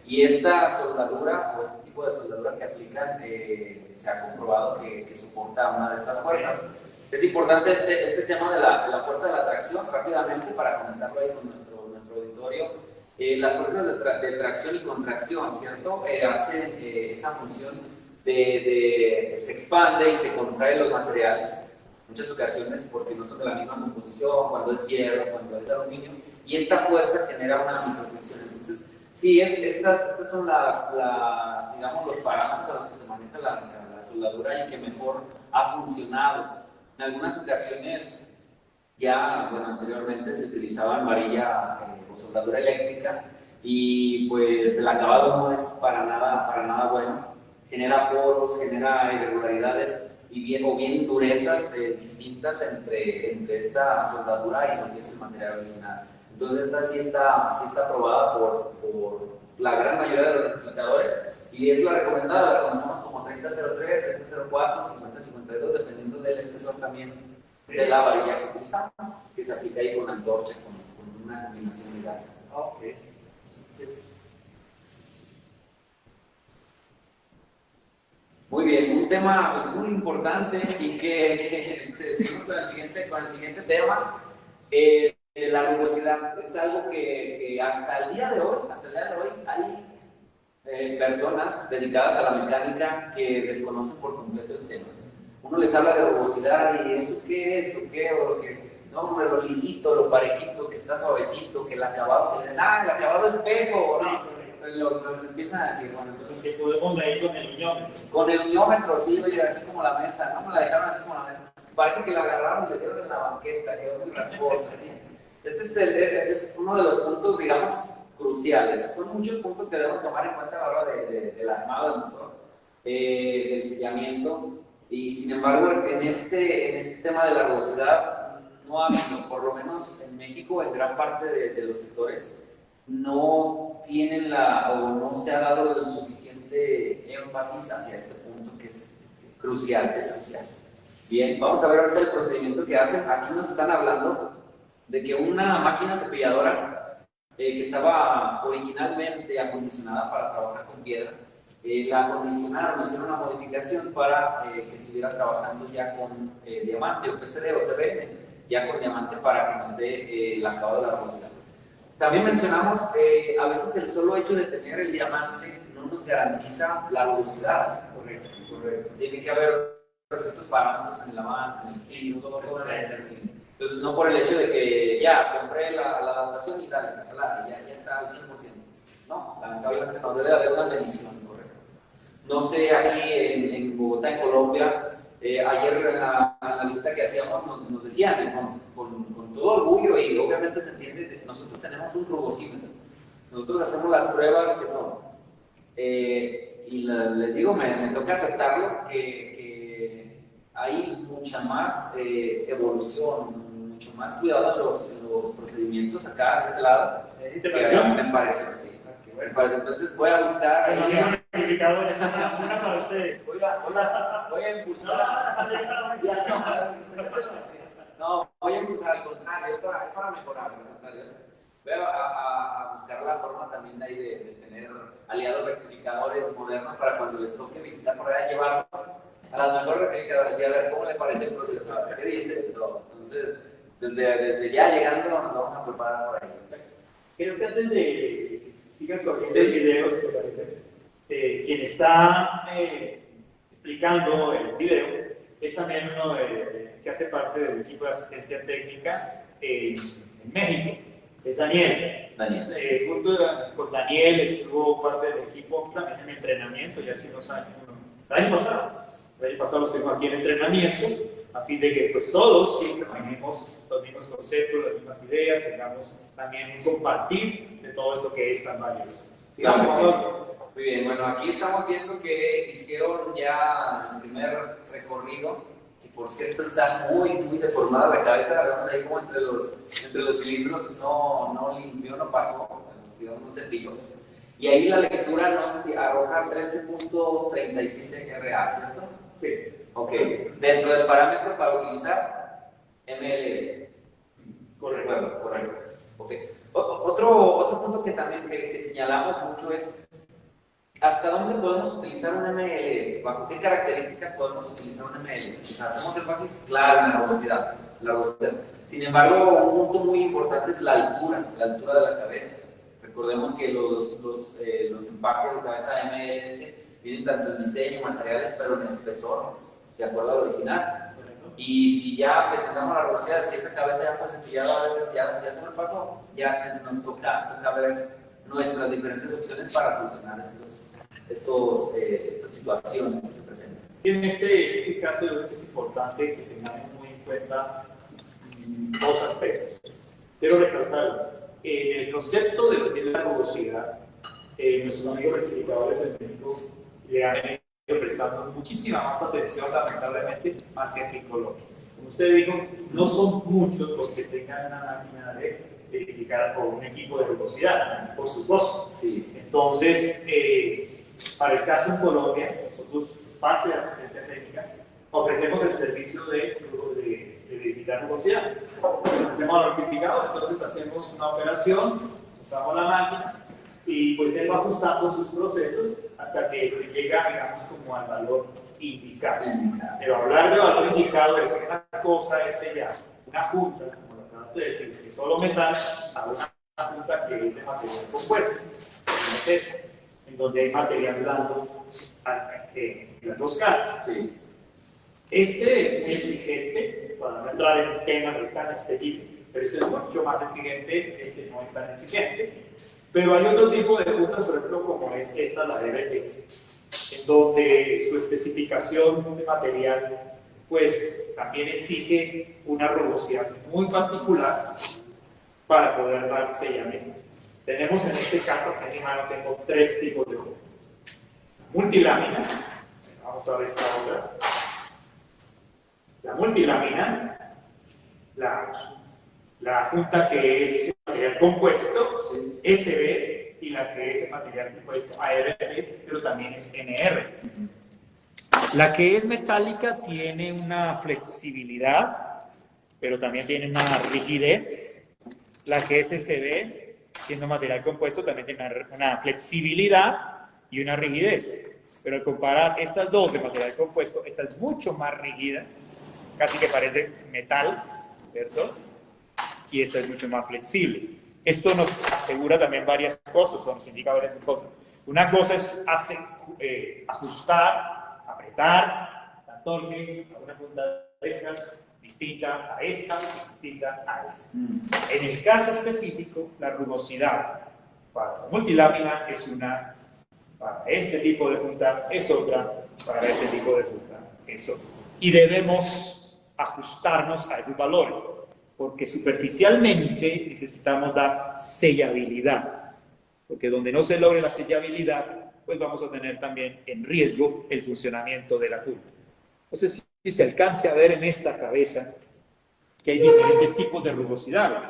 Y esta soldadura o este tipo de soldadura que aplican se ha comprobado que soporta una de estas fuerzas. Es importante este tema de la fuerza de la tracción, rápidamente, para comentarlo ahí con nuestro auditorio. Las fuerzas de tracción y contracción, ¿cierto? Hacen esa función se expande y se contrae los materiales, en muchas ocasiones porque no son de la misma composición, cuando es hierro, cuando es aluminio, y esta fuerza genera una microfricción. Entonces, sí, estas son digamos, los parámetros a los que se maneja la soldadura y que mejor ha funcionado. En algunas ocasiones, ya, bueno, anteriormente se utilizaban varilla o soldadura eléctrica y pues el acabado no es para nada bueno. Genera poros, genera irregularidades o bien durezas distintas entre esta soldadura y lo que es el material original. Entonces esta sí está aprobada por la gran mayoría de los rectificadores y es la recomendada, la conocemos como 3003, 3004, 5052, dependiendo del espesor también de la varilla que utilizamos, que se aplica ahí con antorcha, con una combinación de gases. Ok. Entonces, muy bien, un tema pues, muy importante y que seguimos con el siguiente tema. La rugosidad es algo que hasta el día de hoy hay personas dedicadas a la mecánica que desconocen por completo el tema. Uno les habla de rugosidad y ¿eso qué es? ¿O qué? O lo que, no, hombre, lo lisito, lo parejito, que está suavecito, que el acabado, el acabado es espejo, ¿no? Lo empiezan a decir, bueno, entonces... Que podemos medir con el uñómetro. Con el uñómetro, sí, oye, aquí como la mesa, ¿no? Me la dejaron así como la mesa. Parece que la agarraron y le dieron en la banqueta, quedó muy rasposa, ¿sí? Este es uno de los puntos, digamos, cruciales. Son muchos puntos que debemos tomar en cuenta a la hora del armado del motor, del sellamiento, y sin embargo, en este tema de la rugosidad no ha habido, por lo menos en México, en gran parte de los sectores, no tienen o no se ha dado el suficiente énfasis hacia este punto que es crucial, Bien, vamos a ver ahorita el procedimiento que hacen. Aquí nos están hablando de que una máquina cepilladora que estaba originalmente acondicionada para trabajar con piedra, la acondicionaron, hicieron una modificación para que estuviera trabajando ya con diamante o PCD o CBN, ya con diamante para que nos dé el acabado de la rugosidad. También mencionamos a veces el solo hecho de tener el diamante no nos garantiza la rugosidad. Correcto. Tiene que haber ciertos parámetros en el avance, en el giro, todo. Entonces, no por el hecho de que ya compré la adaptación y dale, ya está al 100%. No, lamentablemente no debe haber una medición, correcto. No sé, aquí en Bogotá, en Colombia, ayer en la visita que hacíamos nos decían con todo orgullo y obviamente se entiende, nosotros tenemos un rugosímetro. Nosotros hacemos las pruebas que son. Y les digo, me toca aceptarlo, que hay mucha más evolución, mucho más cuidado en los procedimientos acá, de este lado. Me parece, sí. Me parece. Entonces voy a buscar ahí. Una para ustedes. Voy a impulsar. No, voy a impulsar, al contrario, es para mejorar, voy a buscar la forma también de, ahí de tener aliados rectificadores modernos para cuando les toque visitar por allá, llevarlos a las mejores rectificadoras y a ver cómo le parece el proceso, qué dice todo. Entonces, desde ya llegando nos vamos a preparar por ahí. Creo que antes de que sigan corriendo el video, si te parece, quien está explicando el video es también uno que hace parte del equipo de asistencia técnica en México. Es Daniel. Junto con Daniel estuvo parte del equipo también en entrenamiento ya hace unos años. El año pasado estuvimos aquí en entrenamiento a fin de que pues todos siempre manejemos los mismos conceptos, las mismas ideas, tengamos también un compartir de todo esto que es tan valioso. Claro, muy bien, bueno, aquí estamos viendo que hicieron ya el primer recorrido, que por cierto está muy deformada la cabeza, vemos ahí como entre los cilindros no limpió, no pasó, digamos, no se picó. Y ahí la lectura nos arroja 13.37 RA, ¿cierto? Sí. Ok, dentro del parámetro para utilizar MLS. Correcto. Okay. Otro punto que también que señalamos mucho es ¿hasta dónde podemos utilizar un MLS? ¿Bajo qué características podemos utilizar un MLS? O sea, hacemos énfasis, claro, en la rugosidad, la rugosidad. Sin embargo, un punto muy importante es la altura de la cabeza. Recordemos que los empaques de cabeza de MLS vienen tanto en diseño, materiales, pero en espesor, de acuerdo al original. Y si ya pretendamos la rugosidad, si esa cabeza ya fue cepillada, a veces ya sobrepasó, ya nos toca ver nuestras diferentes opciones para solucionar estas situaciones que se presentan. Sí, en este caso yo creo que es importante que tengamos muy en cuenta dos aspectos. Quiero resaltar, en el concepto de lo que es la rugosidad, nuestros amigos rectificadores en México le han venido prestando muchísima más atención, lamentablemente, más que aquí en Colombia. Como usted dijo, no son muchos los que tengan una máquina de verificar por un equipo de rugosidad, por supuesto. Sí. Entonces, para el caso en Colombia, nosotros, parte de la asistencia técnica, ofrecemos el servicio de verificar rugosidad. Hacemos al rectificador, entonces hacemos una operación, usamos la máquina y pues él va ajustando sus procesos hasta que se llega, digamos, como al valor indicado. Pero hablar de valor indicado es una cosa, es sellar una junta, como lo acabaste de decir, que solo metal a una junta que es de material compuesto. Entonces, en donde hay material blando en las dos caras. Sí. Este es muy exigente, para no entrar en temas tan específicos, pero este es mucho más exigente, este no es tan exigente. Pero hay otro tipo de juntas, por ejemplo, como es esta, la RT, en donde su especificación de material pues también exige una rugosidad muy particular para poder dar sellamiento. Tenemos en este caso, en mi mano tengo tres tipos de juntas. Multilámina, vamos a ver esta otra. La multilámina, la junta que es material compuesto, SB, y la que es material compuesto ARB, pero también es NR. La que es metálica tiene una flexibilidad, pero también tiene una rigidez. La que es SB, siendo material compuesto, también tiene una flexibilidad y una rigidez. Pero al comparar estas dos de material compuesto, esta es mucho más rígida, casi que parece metal, ¿cierto? Y esta es mucho más flexible. Esto nos asegura también varias cosas, o nos indica varias cosas. Una cosa es ajustar, apretar, dar torque a una punta de estas, distinta a esta, distinta a esta. En el caso específico, la rugosidad para la multilámina es una, para este tipo de punta es otra, para este tipo de punta es otra. Y debemos ajustarnos a esos valores, porque superficialmente necesitamos dar sellabilidad, porque donde no se logre la sellabilidad, pues vamos a tener también en riesgo el funcionamiento de la junta. Entonces, si se alcanza a ver en esta cabeza que hay diferentes tipos de rugosidades.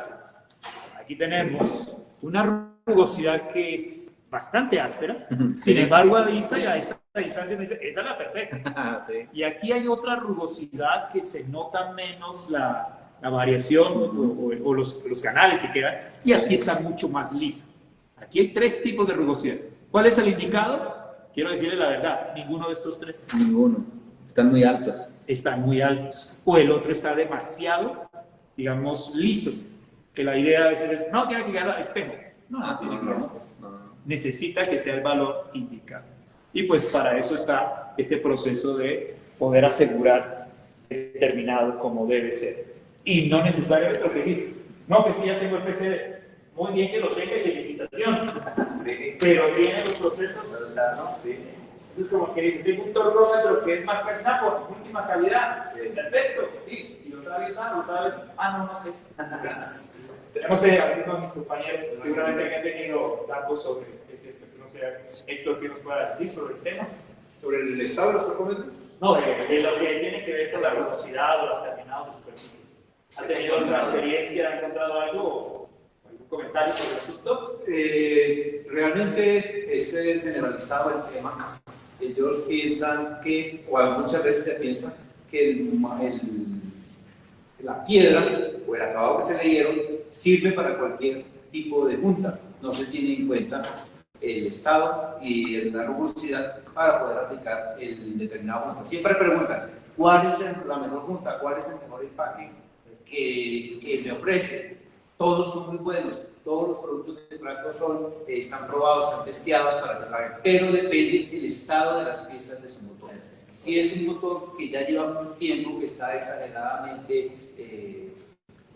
Aquí tenemos una rugosidad que es bastante áspera, sin embargo a vista y a esta distancia me dice, esa es la perfecta. Sí. Y aquí hay otra rugosidad que se nota menos la variación o los canales que quedan, y aquí está mucho más liso. Aquí hay tres tipos de rugosidad. ¿Cuál es el indicado? Quiero decirle la verdad, ninguno de estos tres. Ninguno. Están muy altos. Están muy altos. O el otro está demasiado, digamos, liso. Que la idea a veces es, no, tiene que quedar espejo. No, tiene que quedar espejo. Necesita que sea el valor indicado. Y pues para eso está este proceso de poder asegurar determinado como debe ser. Y no necesariamente lo que dice. No, que si ya tengo el PCD. Muy bien que lo tenga y felicitaciones. Sí. Pero tiene los procesos. ¿No? Sí. Entonces, como que dice, tengo un torcómetro que es marca Snap-on, última calidad. Sí. Perfecto, sí. Y lo sabe usar, lo sabe. No sé. Pues, tenemos algunos de mis compañeros, seguramente que han tenido datos sobre ese aspecto. No sé, Héctor, ¿qué nos pueda decir sobre el tema? ¿Sobre el estado de los torcómetros? No, de lo que tiene que ver con la velocidad o los terminados de superficie. ¿Ha tenido alguna experiencia, ha encontrado algo, algún comentario sobre el asunto? Realmente es generalizado el tema. Ellos piensan que, o muchas veces se piensa que la piedra o el acabado que se le dieron sirve para cualquier tipo de junta. No se tiene en cuenta el estado y la rugosidad para poder aplicar el determinado motor. Siempre preguntan, ¿cuál es la mejor punta? ¿Cuál es el mejor empaque que me ofrece? Todos son muy buenos, todos los productos de Franco están probados, están testeados para que trabajen, pero depende del estado de las piezas de su motor. Si es un motor que ya lleva mucho tiempo, que está exageradamente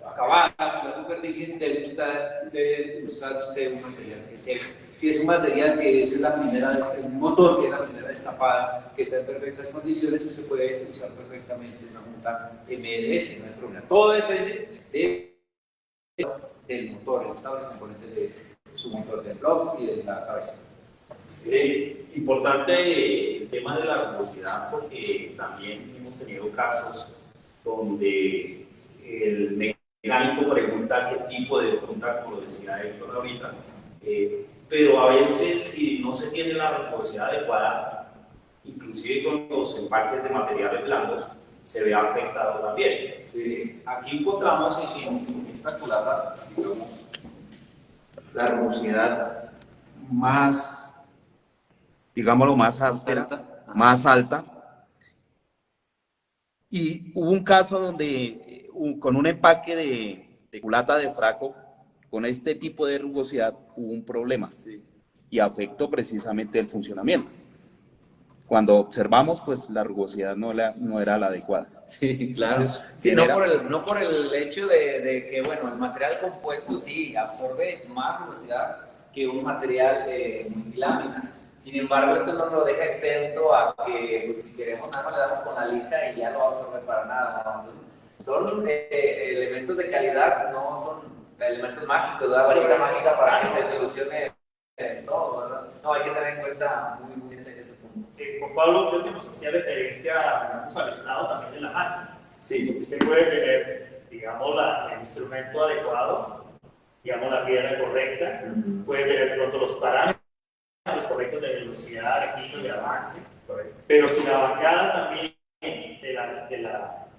acabadas en la superficie, debe usar usted un material que seca. Si es un material que es la primera vez, es un motor que es la primera destapada, que está en perfectas condiciones, usted puede usar perfectamente una junta MLS, no hay problema. Todo depende del motor, el estado de los componentes de su motor, del bloque y de la cabeza. Sí, importante el tema de la rugosidad, porque también hemos tenido casos donde el mecánico pregunta qué tipo de punta, como lo decía Héctor ahorita, pero a veces si no se tiene la rugosidad adecuada, inclusive con los empaques de materiales blandos, se ve afectado también. Sí. Aquí encontramos en esta culata, digamos, la rugosidad más, digámoslo, más áspera, más alta. Y hubo un caso donde con un empaque de culata de Fraco, con este tipo de rugosidad, hubo un problema, sí, y afectó precisamente el funcionamiento. Cuando observamos, pues la rugosidad no era la adecuada. Sí, claro. Entonces, sí, no por el hecho de que, bueno, el material compuesto sí absorbe más rugosidad que un material multiláminas. Sin embargo, esto no lo deja exento a que, pues, si queremos, nada más le damos con la lija y ya no va a absorber para nada. ¿No? Son elementos de calidad, no son elementos mágicos, la varita mágica para que te solucione todo, ¿verdad? No, hay que tener en cuenta muy bien ese punto. Juan Pablo, creo que nos hacía referencia, digamos, al estado también de la máquina. Sí. Usted puede tener, digamos, el instrumento adecuado, digamos, la piedra correcta, puede tener de pronto los parámetros correctos de velocidad, de giro, de avance, pero si la bancada también de la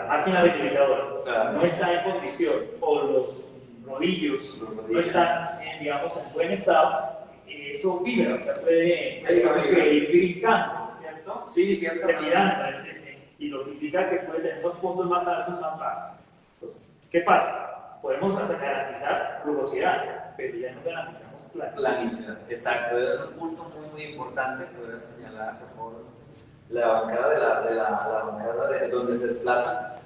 máquina rectificadora no está en condición, o los rodillos no están, digamos, en buen estado, eso vibra, o sea, puede ir brincando, ¿cierto? Sí, cierto. Y lo que indica que puede tener los puntos más altos, más bajos. Entonces, ¿qué pasa? Podemos garantizar rugosidad, pero ya no garantizamos planicidad. Exacto, es un punto muy importante. Podría señalar, por favor, la bancada la bancada de donde se desplaza.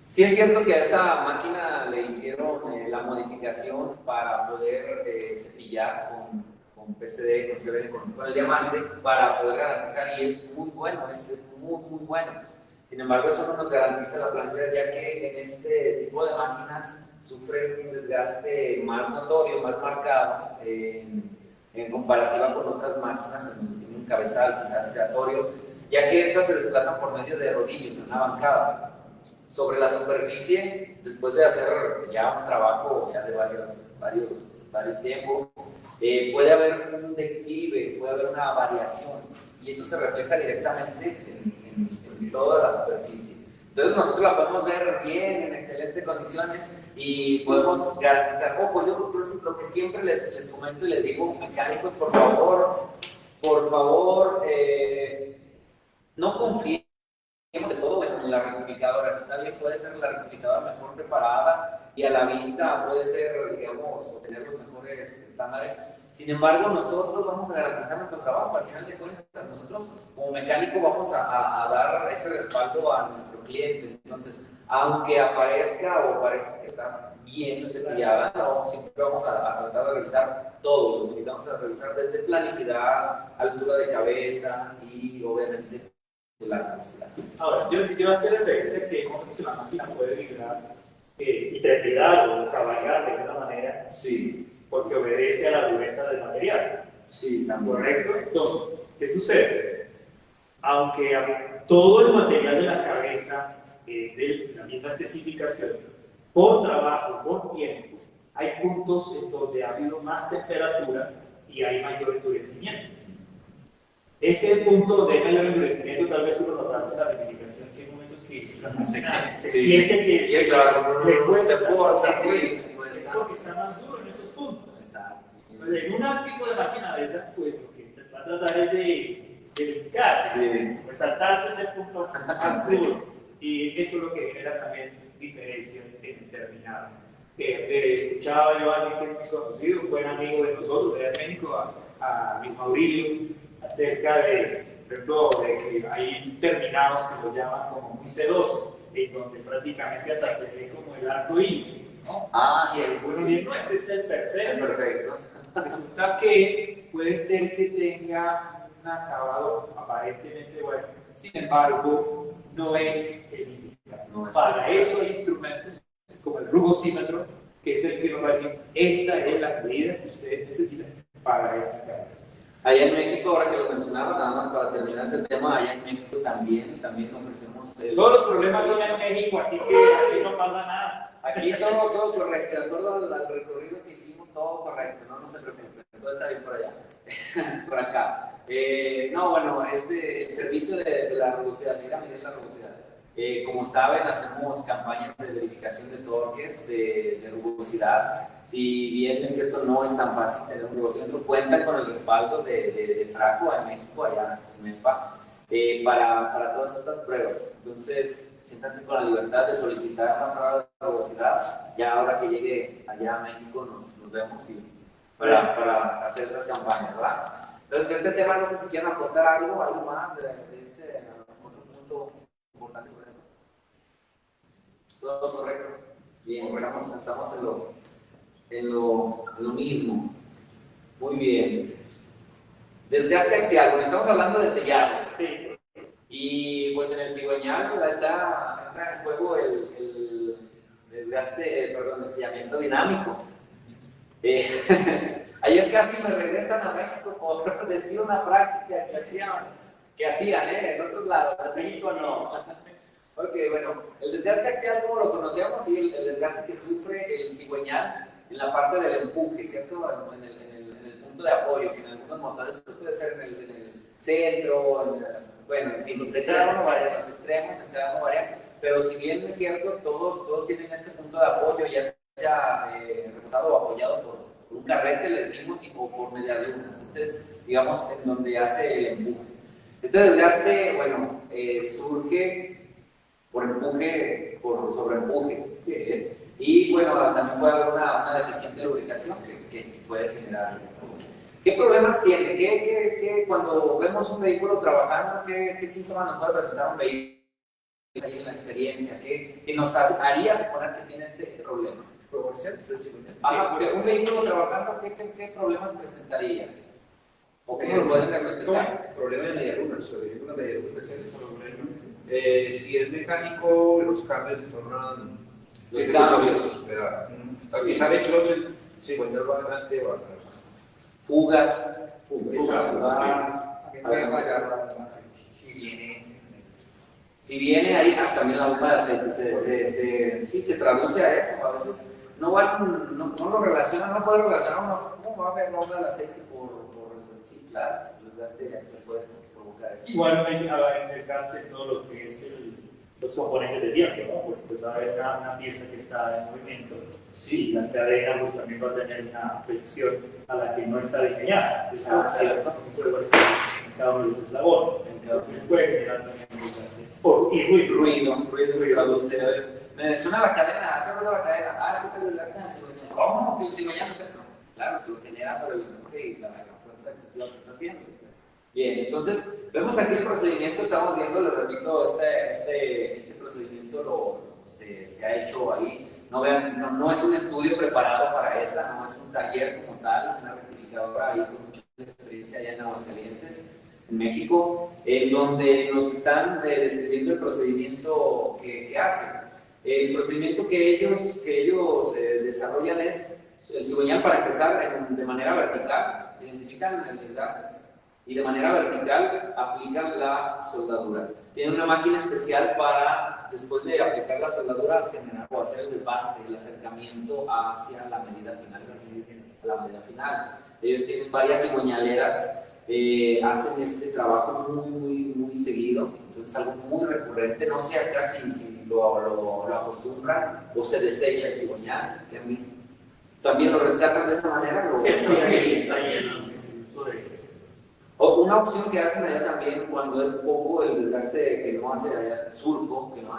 Sí es cierto que a esta máquina le hicieron la modificación para poder cepillar con PCD, con CBD, con el diamante, para poder garantizar, y es muy bueno, es muy bueno. Sin embargo, eso no nos garantiza la planicidad, ya que en este tipo de máquinas sufren un desgaste más notorio, más marcado, en comparativa con otras máquinas en donde tiene un cabezal quizás giratorio, ya que estas se desplazan por medio de rodillos en una bancada. Sobre la superficie, después de hacer ya un trabajo ya de varios tiempo, puede haber un declive, puede haber una variación, y eso se refleja directamente en toda la superficie. Entonces nosotros la podemos ver bien, en excelentes condiciones, y podemos garantizar. Ojo, yo lo que siempre les comento y les digo, mecánicos, por favor, no confíen de todo en la rectificadora. Está bien, puede ser la rectificadora mejor preparada y a la vista puede ser, digamos, obtener los mejores estándares. Sin embargo, nosotros vamos a garantizar nuestro trabajo. Al final de cuentas, nosotros como mecánico vamos a dar ese respaldo a nuestro cliente. Entonces, aunque aparezca o parezca que está bien cepillada, no, siempre vamos a tratar de revisar todo. Los invitamos a revisar desde planicidad, altura de cabeza y obviamente de la velocidad. Ahora, yo hacía referencia que la máquina puede vibrar y trepidar o cabalgar de alguna manera, Sí, porque obedece a la dureza del material. sí, ¿Correcto? Entonces, ¿qué sucede? Aunque todo el material de la cabeza es de la misma especificación, por trabajo, por tiempo, hay puntos en donde ha habido más temperatura y hay mayor endurecimiento. Ese punto de mayor endurecimiento, tal vez uno lo hace en la verificación, que hay momentos que la máquina se siente que le cuesta, es porque está más duro en esos puntos. Exacto. Pues en un tipo de máquina de esa, pues lo que va a tratar es de brincarse, Sí. pues saltarse ese punto más duro. Y eso es lo que genera también diferencias en terminado. Escuchaba yo a alguien que es muy conocido, un buen amigo de nosotros, de México, a Luis Maurilio, acerca de, por ejemplo, de que hay terminados que lo llaman como muy sedosos, en donde prácticamente hasta se ve como el arco iris, ¿no? Ah, Y el bueno dice, no, ese es el perfecto. Perfecto. Resulta que puede ser que tenga un acabado aparentemente bueno, sin embargo, no es el indicado. No es Para eso hay instrumentos como el rugosímetro, que es el que nos va a decir, esta es la medida que ustedes necesitan para esa carga. Allá en México, ahora que lo mencionaba, nada más para terminar este tema, allá en México también ofrecemos todos los problemas son en México, así que aquí no pasa nada. Aquí todo correcto, de acuerdo al recorrido que hicimos, todo correcto, no se preocupen, todo está bien por allá, por acá. No, bueno, el servicio de la rugosidad, mira, medir la rugosidad. Como saben, hacemos campañas de verificación de torques, de rugosidad. Si bien es cierto, no es tan fácil tener un rugosímetro, cuentan con el respaldo de Fraco en México, allá en CIMEPA, para todas estas pruebas. Entonces, siéntanse con la libertad de solicitar una prueba de rugosidad. Ya ahora que llegue allá a México nos vemos para hacer estas campañas, ¿verdad? Entonces, este tema, no sé si quieren aportar algo más de este otro punto importante sobre esto. Todo correcto. Bien, estamos en lo mismo. Muy bien. Desgaste axial, bueno, estamos hablando de sellado. Sí. Y pues en el cigüeñal entra en juego el el sellamiento dinámico. Ayer casi me regresan a México por decir una práctica que hacían en otros lados, en México no. Ok, bueno, el desgaste axial, como lo conocemos, sí, el desgaste que sufre el cigüeñal en la parte del empuje, ¿cierto? En el punto de apoyo, que en algunos motores puede ser en el centro, bueno, en fin, los extremos en cada uno varían, pero si bien es cierto, todos tienen este punto de apoyo, ya sea reforzado o apoyado por un carrete, le decimos, o por medialunas. Este es, digamos, en donde hace el empuje. Este desgaste, bueno, surge por empuje, por sobreempuje. Y bueno, también puede haber una deficiente lubricación que puede generar. ¿Qué problemas tiene? Cuando vemos un vehículo trabajando, ¿qué síntomas nos puede presentar un vehículo ahí en la experiencia? ¿Qué nos haría suponer que tiene este problema? Un vehículo trabajando, ¿qué problemas presentaría? ¿O cómo lo puedes diagnosticar? Problema de medialunas, sobre todo una si es mecánico, los cambios se tornan los cambios. Quizá de hecho, sí, cuando él va adelante va atrás. Fugas. Si viene ahí, también la bomba de aceite se traduce a eso. A veces no lo relaciona, no puede relacionar cómo va a haber la bomba de aceite por el reciclar. El desgaste se puede provocar eso. Igual hay desgaste en todo lo que es los componentes de tiempo, ¿no? Porque pues va a haber una pieza que está en movimiento. Sí, la cadena pues también va a tener una fricción a la que no está diseñada. Cierto. En cada uno de los eslabones. Entonces puede generar también un desgaste. Y ruido se traduce. Me suena la cadena, hace ruido la cadena. Es que se desgasta en el cigüeñal. ¿Cómo? Que el cigüeñal no está. Claro, que lo genera por el empuje y la fuerza excesiva que está haciendo. Bien, entonces vemos aquí el procedimiento, estamos viendo, les repito, este procedimiento se ha hecho ahí. No es un estudio preparado para esta, no es un taller como tal, una rectificadora ahí con mucha experiencia allá en Aguascalientes, en México, en donde nos están describiendo el procedimiento que hacen. El procedimiento que ellos desarrollan es el cigüeñal, para empezar, de manera vertical, identifican el desgaste y de manera vertical aplican la soldadura. Tienen una máquina especial para, después de aplicar la soldadura, generar o hacer el desbaste, el acercamiento hacia la medida final. Ellos tienen varias cigüeñaleras, hacen este trabajo muy seguido, entonces algo muy recurrente. No sé acá si lo acostumbran o se desecha el cigüeñal, que han visto. también lo rescatan de esa manera. Sí, sí, el uso de O una opción que hacen allá también cuando es poco el desgaste que no hace allá el surco, que no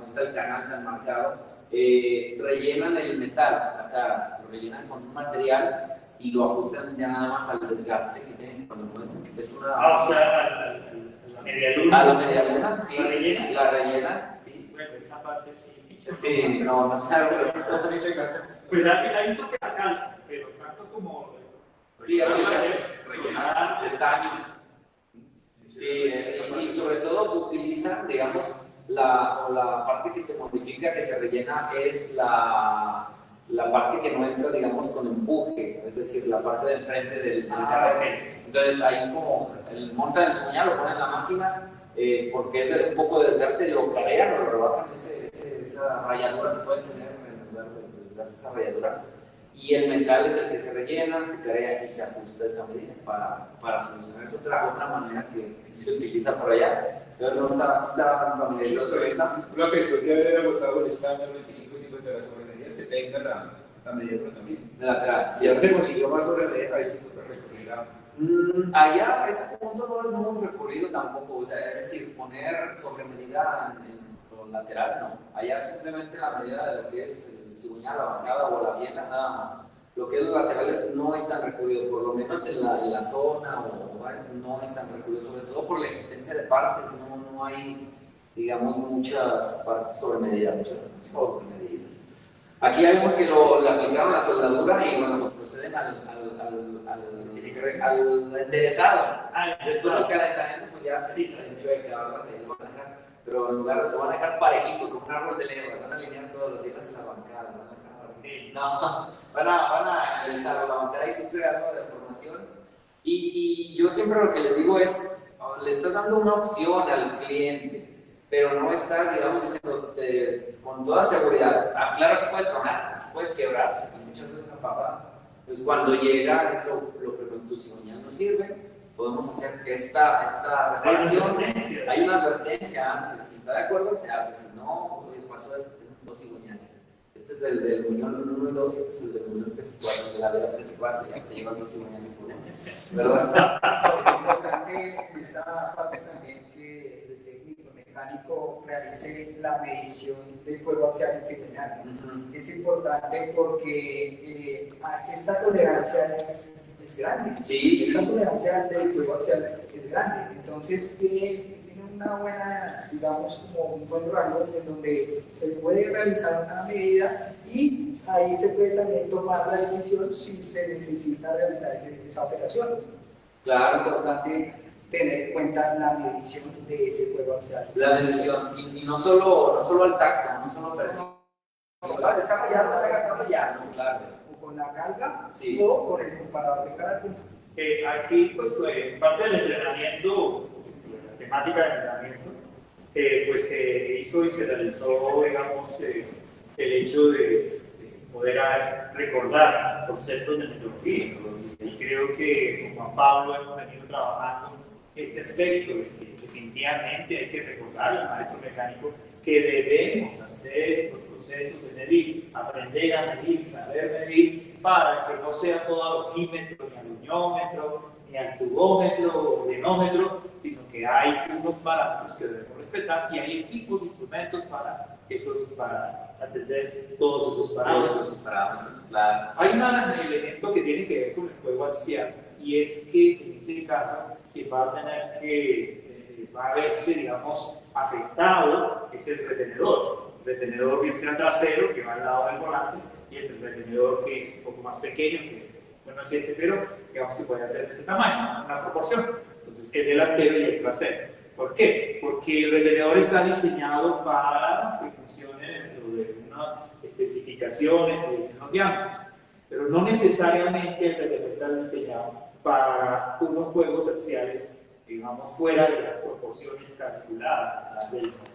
está el canal tan marcado, rellenan el metal, acá lo rellenan con un material y lo ajustan ya nada más al desgaste que tienen cuando mueven. Es una... o sea, a la media luna. A la media luna, sí. ¿La rellenan? La rellenan, sí. Bueno, esa parte sí. Sí, no, claro, pero No se cansa. Pues la he visto que la calza, pero tanto como... sí, rellenar estaño. Sí, y sobre todo utilizan, digamos, la parte que se modifica, que se rellena, es la parte que no entra, digamos, con empuje, es decir, la parte de enfrente del carro. Entonces ahí como montan el señal, lo ponen en la máquina, porque es un poco de desgaste, lo carean o lo rebajan esa rayadura que pueden tener en lugar de desgaste, esa rayadura. Y el metal es el que se rellena, se carea y se ajusta a esa medida para solucionar. Es otra manera que se utiliza por allá. Pero no está familiarizado con esta. Lo que después de haber agotado el estándar 25-50 de las sobremedidas, que tenga la medida también. De lateral. Si ya se consiguió más sobremedidas, ahí sí toca recurrir a... Allá ese punto no es muy recurrido tampoco, o sea, es decir, poner sobre medida en lo lateral, no. Allá simplemente la medida de lo que es el cigüeñal, la bajada o la biela, nada más. Lo que es los laterales no es tan recurrido, por lo menos en la zona o varios no es tan recurrido, sobre todo por la existencia de partes, no hay, digamos, muchas partes sobre medida, muchas sobre medida. Aquí ya vemos que le aplicaron la soldadura y bueno, pues proceden al enderezado. Después del calentamiento, pues ya se enchueca, ¿verdad? Lo van a dejar, pero en lugar lo van a dejar parejito, como un árbol de levas, van a alinear todos los días en la bancada, ¿no? No, van a enderezarlo, la bancada y sufre algo de deformación. Y yo siempre lo que les digo es, le estás dando una opción al cliente, pero no estás, digamos, diciendo con toda seguridad, claro que puede tronar, que puede quebrarse, pues muchas veces ha pasado. Pues cuando llega, lo que tu cigüeñal no sirve, podemos hacer que esta reparación, hay una advertencia antes, si está de acuerdo se hace, si no, pasó esto, tenemos 2 cigüeñales. Este es el del muñón 1 y 2 y este es el del muñón 3 y 4, de la vela 3 y 4, ya que llevan 2 cigüeñales por uno. ¿Verdad? Es importante en esta parte también que el técnico mecánico realice la medición del juego axial en cigüeñal. Es importante porque esta tolerancia es grande. Sí, esta sí. tolerancia del juego axial es grande. Entonces tiene una buena, digamos, como un buen rango en donde se puede realizar una medida y ahí se puede también tomar la decisión si se necesita realizar esa operación. Claro, importante Tener en cuenta la medición de ese juego axial. la decisión, y no solo al tacto, no solo presión. Claro, está rayado, está gastando ya, ¿no? Claro. O con la carga Sí. o con el comparador de carácter. Aquí, pues, parte del entrenamiento, la temática del entrenamiento, pues se hizo y se realizó, digamos, el hecho de poder recordar conceptos de metodología. Y creo que con Juan Pablo hemos venido trabajando ese aspecto de que definitivamente hay que recordar al maestro mecánico que debemos hacer los procesos de medir, aprender a medir, saber medir, para que no sea todo al ojímetro, ni al uniómetro, ni al tubómetro o denómetro, sino que hay unos parámetros que debemos respetar y hay equipos, instrumentos para atender todos esos parámetros. Claro. Hay un elemento que tiene que ver con el juego axial y es que en este caso va a verse, digamos, afectado es el retenedor. El retenedor bien sea trasero, que va al lado del volante, y el retenedor que es un poco más pequeño, que no es este, pero digamos que puede ser de este tamaño, una proporción. Entonces, el delantero y el trasero. ¿Por qué? Porque el retenedor está diseñado para que funcione dentro de unas especificaciones y unos diámetros, pero no necesariamente el retenedor está diseñado para unos juegos axiales, digamos, fuera de las proporciones calculadas del motor.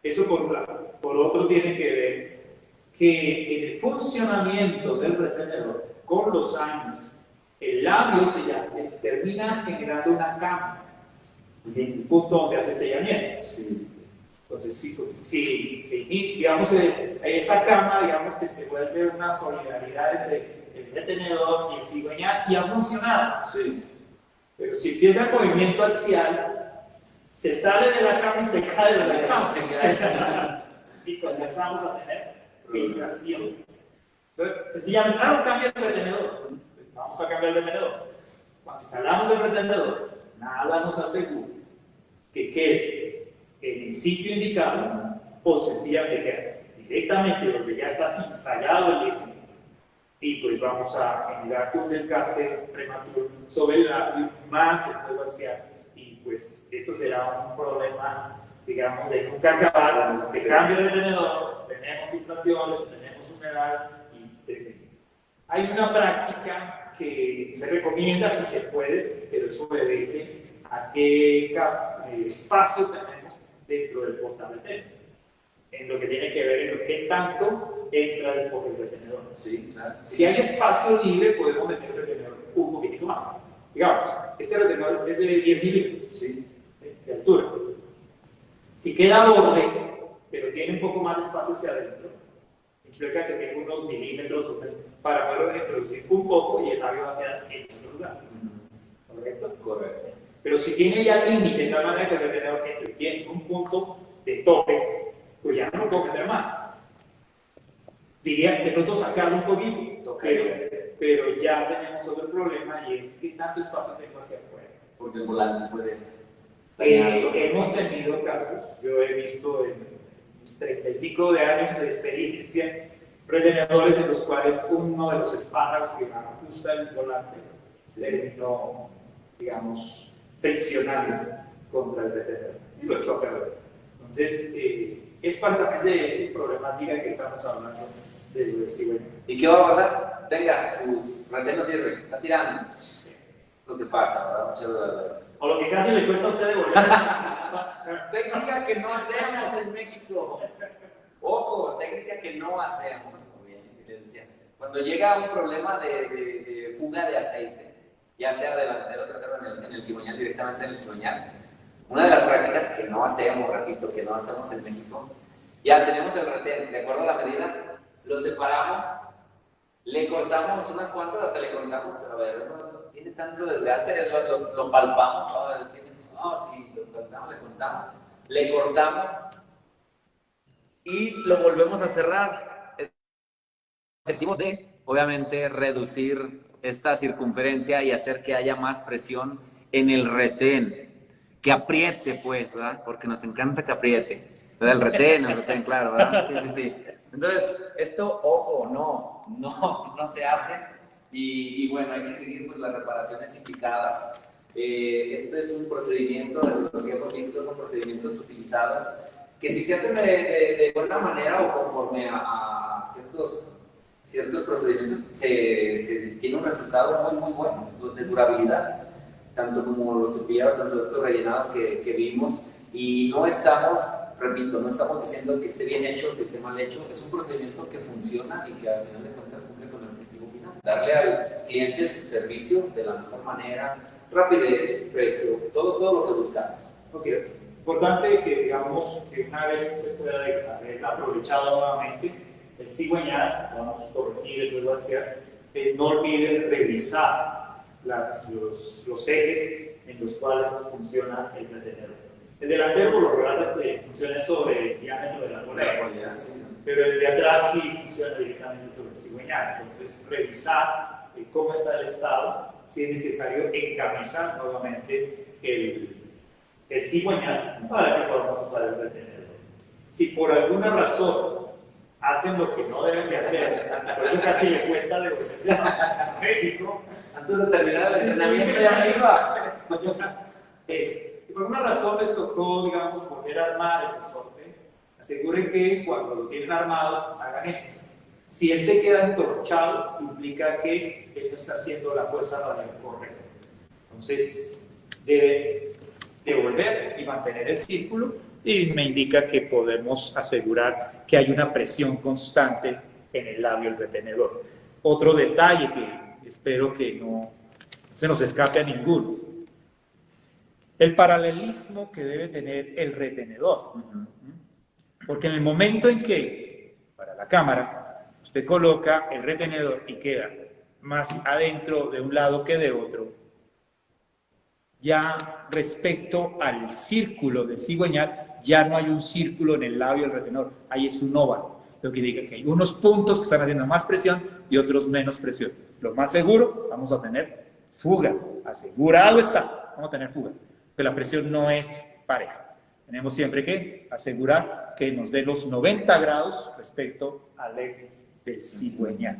Eso por un lado. Por otro, tiene que ver que el funcionamiento del retenedor, con los años, el labio sellante termina generando una cama en el punto donde hace sellamiento. Sí. Entonces, digamos, esa cama, digamos que se vuelve una solidaridad entre el retenedor y el cigüeñal y ha funcionado. Sí. Pero si empieza el movimiento axial, se sale de la cama y se cae de la cama. Y comenzamos a tener filtración. Entonces, sencillamente, cambia el retenedor. Vamos a cambiar el retenedor. Cuando instalamos el retenedor, nada nos asegura que quede en el sitio indicado o sencillamente quede directamente donde ya está ensayado el líquido. Y pues vamos a generar un desgaste prematuro sobre el labio más el juego axial. Y pues esto será un problema, digamos, de nunca acabar, de cambio de retenedor, tenemos filtraciones, tenemos humedad y hay una práctica que se recomienda si se puede, pero eso obedece a qué espacio tenemos dentro del portarretenedor, en lo que tiene que ver en lo que tanto entra el retenedor. Sí, claro. Si hay espacio libre, podemos meter el retenedor un poquitico más. Digamos, este retenedor es de 10 milímetros de altura. Si queda borde, pero tiene un poco más de espacio hacia adentro, implica que tengo unos milímetros para poder introducir un poco y el labio va a quedar en otro lugar. ¿Correcto? Correcto. Pero si tiene ya límite, de tal manera que el retenedor tiene un punto de tope, pues ya no lo puedo meter más. Diría de pronto sacarlo un poquito, pero ya tenemos otro problema y es que tanto espacio tengo hacia afuera. Porque el volante puede... Hemos tenido casos, yo he visto en mis 30 y pico de años de experiencia, retenedores en los cuales uno de los espárragos que ajusta el volante se terminó, digamos, presionándose contra el retenedor y lo choca. Entonces, es parte también de esa problemática que estamos hablando del cigüeñal. ¿Y qué va a pasar? Venga, sus retenes sirven, está tirando. Lo que pasa, ¿verdad? Muchas veces. O lo que casi le cuesta a usted devolver. Técnica que no hacemos en México. Ojo, técnica que no hacemos. Muy bien, les decía. Cuando llega un problema de fuga de aceite, ya sea delantero o trasero en el cigüeñal, directamente en el cigüeñal, una de las prácticas que no hacemos, repito, que no hacemos en México, ya tenemos el retén, de acuerdo a la medida, lo separamos, le cortamos unas cuantas, hasta le cortamos, a ver, no tiene tanto desgaste, lo palpamos, sí, lo cortamos, le cortamos y lo volvemos a cerrar. Es el objetivo de, obviamente, reducir esta circunferencia y hacer que haya más presión en el retén, que apriete, pues, ¿verdad? Porque nos encanta que apriete, ¿verdad? El retén, claro, ¿verdad? Sí. Entonces, esto, ojo, no se hace y bueno, hay que seguir pues las reparaciones indicadas. Este es un procedimiento de los que hemos visto, son procedimientos utilizados que si se hacen de buena manera o conforme a ciertos procedimientos, se tiene un resultado muy bueno de durabilidad, tanto como los cepillados, tanto estos rellenados que vimos, y no estamos, repito, no estamos diciendo que esté bien hecho o que esté mal hecho, es un procedimiento que funciona y que al final de cuentas cumple con el objetivo final, darle al cliente su servicio de la mejor manera, rapidez, precio, todo lo que buscamos. Okay. Importante que digamos que una vez se pueda haber aprovechado nuevamente el cigüeñal, vamos a corregir el vuelo hacia, no olviden revisar los ejes en los cuales funciona el retenedor. El delantero por lo general funciona sobre el diámetro de la polea, pero el de atrás sí funciona directamente sobre el cigüeñal. Entonces, revisar cómo está el estado, si es necesario encamisar nuevamente el cigüeñal para que podamos usar el retenedor. Si por alguna razón hacen lo que no deben de hacer, por eso casi le cuesta devolverse a México. Antes de terminar el entrenamiento de arriba. Si por alguna razón les tocó, digamos, volver a armar el resorte, aseguren que cuando lo tienen armado hagan esto. Si él se queda entorchado, implica que él no está haciendo la fuerza radial correcta. Entonces, debe devolver y mantener el círculo, y me indica que podemos asegurar que hay una presión constante en el labio del retenedor. Otro detalle que espero que no se nos escape a ninguno: el paralelismo que debe tener el retenedor. Porque en el momento en que, para la cámara, usted coloca el retenedor y queda más adentro de un lado que de otro, ya respecto al círculo del cigüeñal, ya no hay un círculo en el labio del retenedor, ahí es un óvalo, lo que indica que hay unos puntos que están haciendo más presión y otros menos presión. Lo más seguro, vamos a tener fugas, asegurado está, vamos a tener fugas, pero la presión no es pareja. Tenemos siempre que asegurar que nos dé los 90 grados respecto al eje del cigüeñal.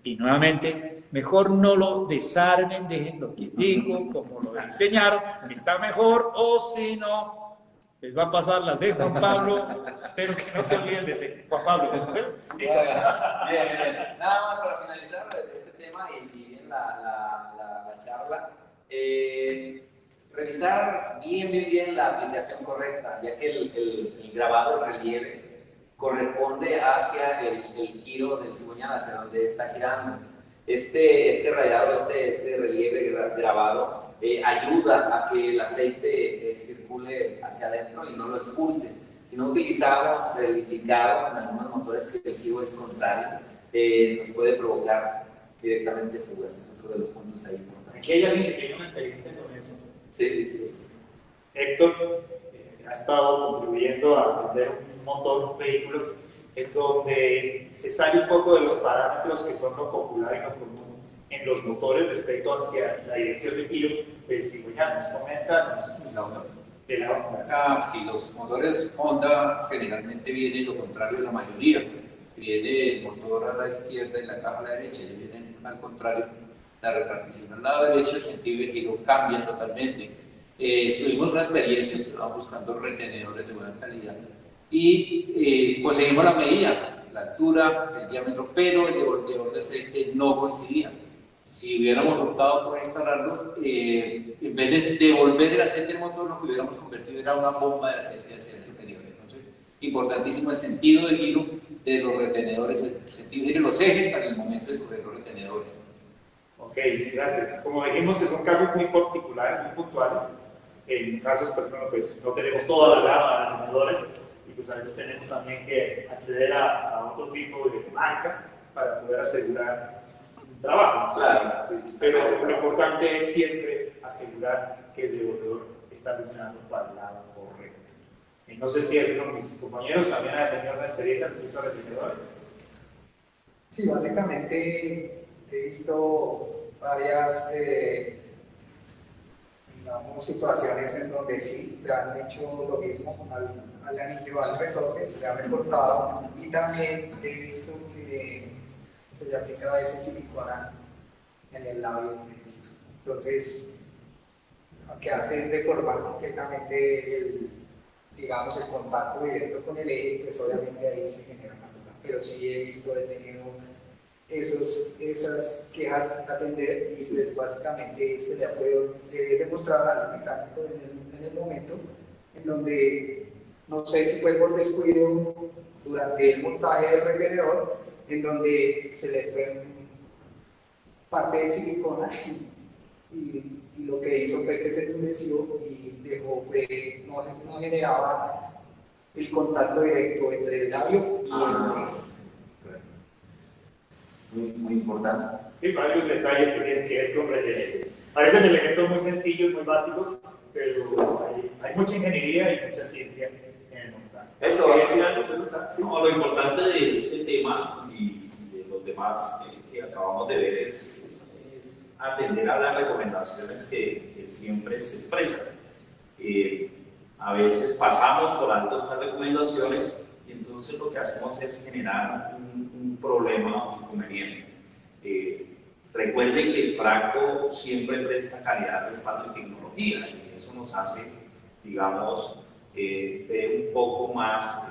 Y nuevamente, mejor no lo desarmen, déjenlo quietico, como lo enseñaron, está mejor, o si no, les va a pasar las de Juan Pablo. Espero que no se olviden de ese Juan Pablo. Bien, bien. Nada más para finalizar este tema y bien la charla. Revisar bien la aplicación correcta, ya que el grabado, el relieve, corresponde hacia el giro del cigüeñal, hacia donde está girando. Este rayado, este relieve grabado, ayuda a que el aceite circule hacia adentro y no lo expulse. Si no utilizamos el indicado en algunos motores que el giro es contrario, nos puede provocar directamente fugas. Es otro de los puntos ahí importantes. Aquí hay alguien que tiene una experiencia con eso. Sí. Héctor ha estado contribuyendo a atender un motor, un vehículo, en donde se sale un poco de los parámetros que son lo popular y lo común en los motores respecto hacia la dirección de giro del cigüeñal. Nos comenta de la Honda. Sí, los motores Honda generalmente vienen lo contrario de la mayoría. Viene el motor a la izquierda y la caja a la derecha, y vienen al contrario. La repartición al lado derecho, el sentido de giro cambia totalmente. Tuvimos una experiencia, estábamos buscando retenedores de buena calidad y conseguimos la medida, la altura, el diámetro, pero el devolvedor de aceite no coincidía. Si hubiéramos optado por instalarlos, en vez de devolver el aceite del motor, lo que hubiéramos convertido era una bomba de aceite hacia el exterior. Entonces, importantísimo el sentido de giro de los retenedores, el sentido de giro de los ejes para el momento de escoger los retenedores. Ok, gracias. Como dijimos, son casos muy particulares, muy puntuales. En casos, por ejemplo, pues no tenemos toda la gama de retenedores y pues a veces tenemos también que acceder a otro tipo de marca para poder asegurar un trabajo. Claro, sí. Pero lo importante es siempre asegurar que el devolvedor está funcionando para el lado correcto. Y no sé si algunos de mis compañeros también han tenido una experiencia respecto a retenedores. Sí, básicamente he visto varias digamos, situaciones en donde sí le han hecho lo mismo al anillo, al resorte, se le ha recortado, y también he visto que se le aplica a veces silicona en el labio. Entonces, lo que hace es deformar completamente digamos, el contacto directo con el eje, pues obviamente ahí se genera una fuga. Pero sí he tenido esas quejas a atender, y pues básicamente se le ha podido demostrar al mecánico en el momento en donde, no sé si fue por descuido durante el montaje del retenedor, en donde se le fue parte de silicona y lo que hizo fue que se endureció y no generaba el contacto directo entre el labio y el eje. Muy importante. Sí, para esos detalles que tienen que ver con retenedores. Parecen elementos muy sencillos, muy básicos, pero hay mucha ingeniería y mucha ciencia en el montaje. Eso, no, lo importante de este tema y de los demás que acabamos de ver es atender a las recomendaciones que siempre se expresan. A veces pasamos por alto estas recomendaciones y entonces lo que hacemos es generar un problema o un inconveniente. Recuerden que el Fracco siempre presta calidad, respaldo y tecnología, y eso nos hace, digamos, ver un poco más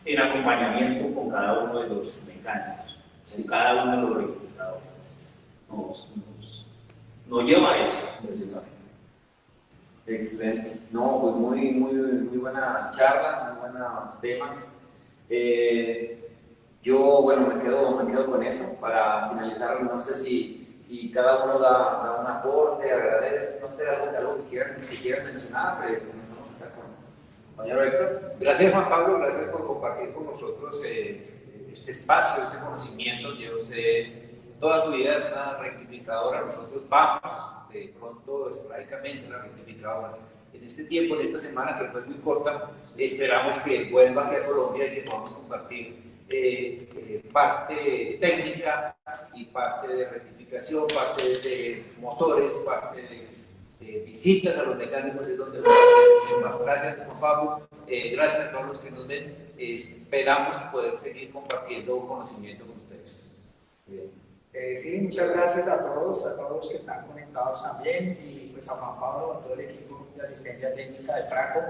en acompañamiento con cada uno de los mecánicos, con cada uno de los reclutadores. Nos lleva a eso, precisamente. Excelente. No, pues muy buena charla, muy buenos temas. Yo, bueno, me quedo con eso para finalizar. No sé si cada uno da un aporte, agradece, no sé, algo que quieran mencionar, pero comenzamos acá Compañero Héctor. Gracias, Juan Pablo, gracias por compartir con nosotros este espacio, este conocimiento. Lleva usted toda su vida en una rectificadora. Nosotros vamos de pronto, esporádicamente, a las rectificadoras. En este tiempo, en esta semana, que fue muy corta, esperamos que vuelva aquí a Colombia y que podamos compartir parte técnica y parte de rectificación, parte de motores, parte de visitas a los mecánicos, es donde gracias, Juan Pablo, gracias a todos los que nos ven, esperamos poder seguir compartiendo conocimiento con ustedes. Bien. Sí, muchas gracias a todos los que están conectados también, y pues a Juan Pablo, a todo el equipo de asistencia técnica de Fraco.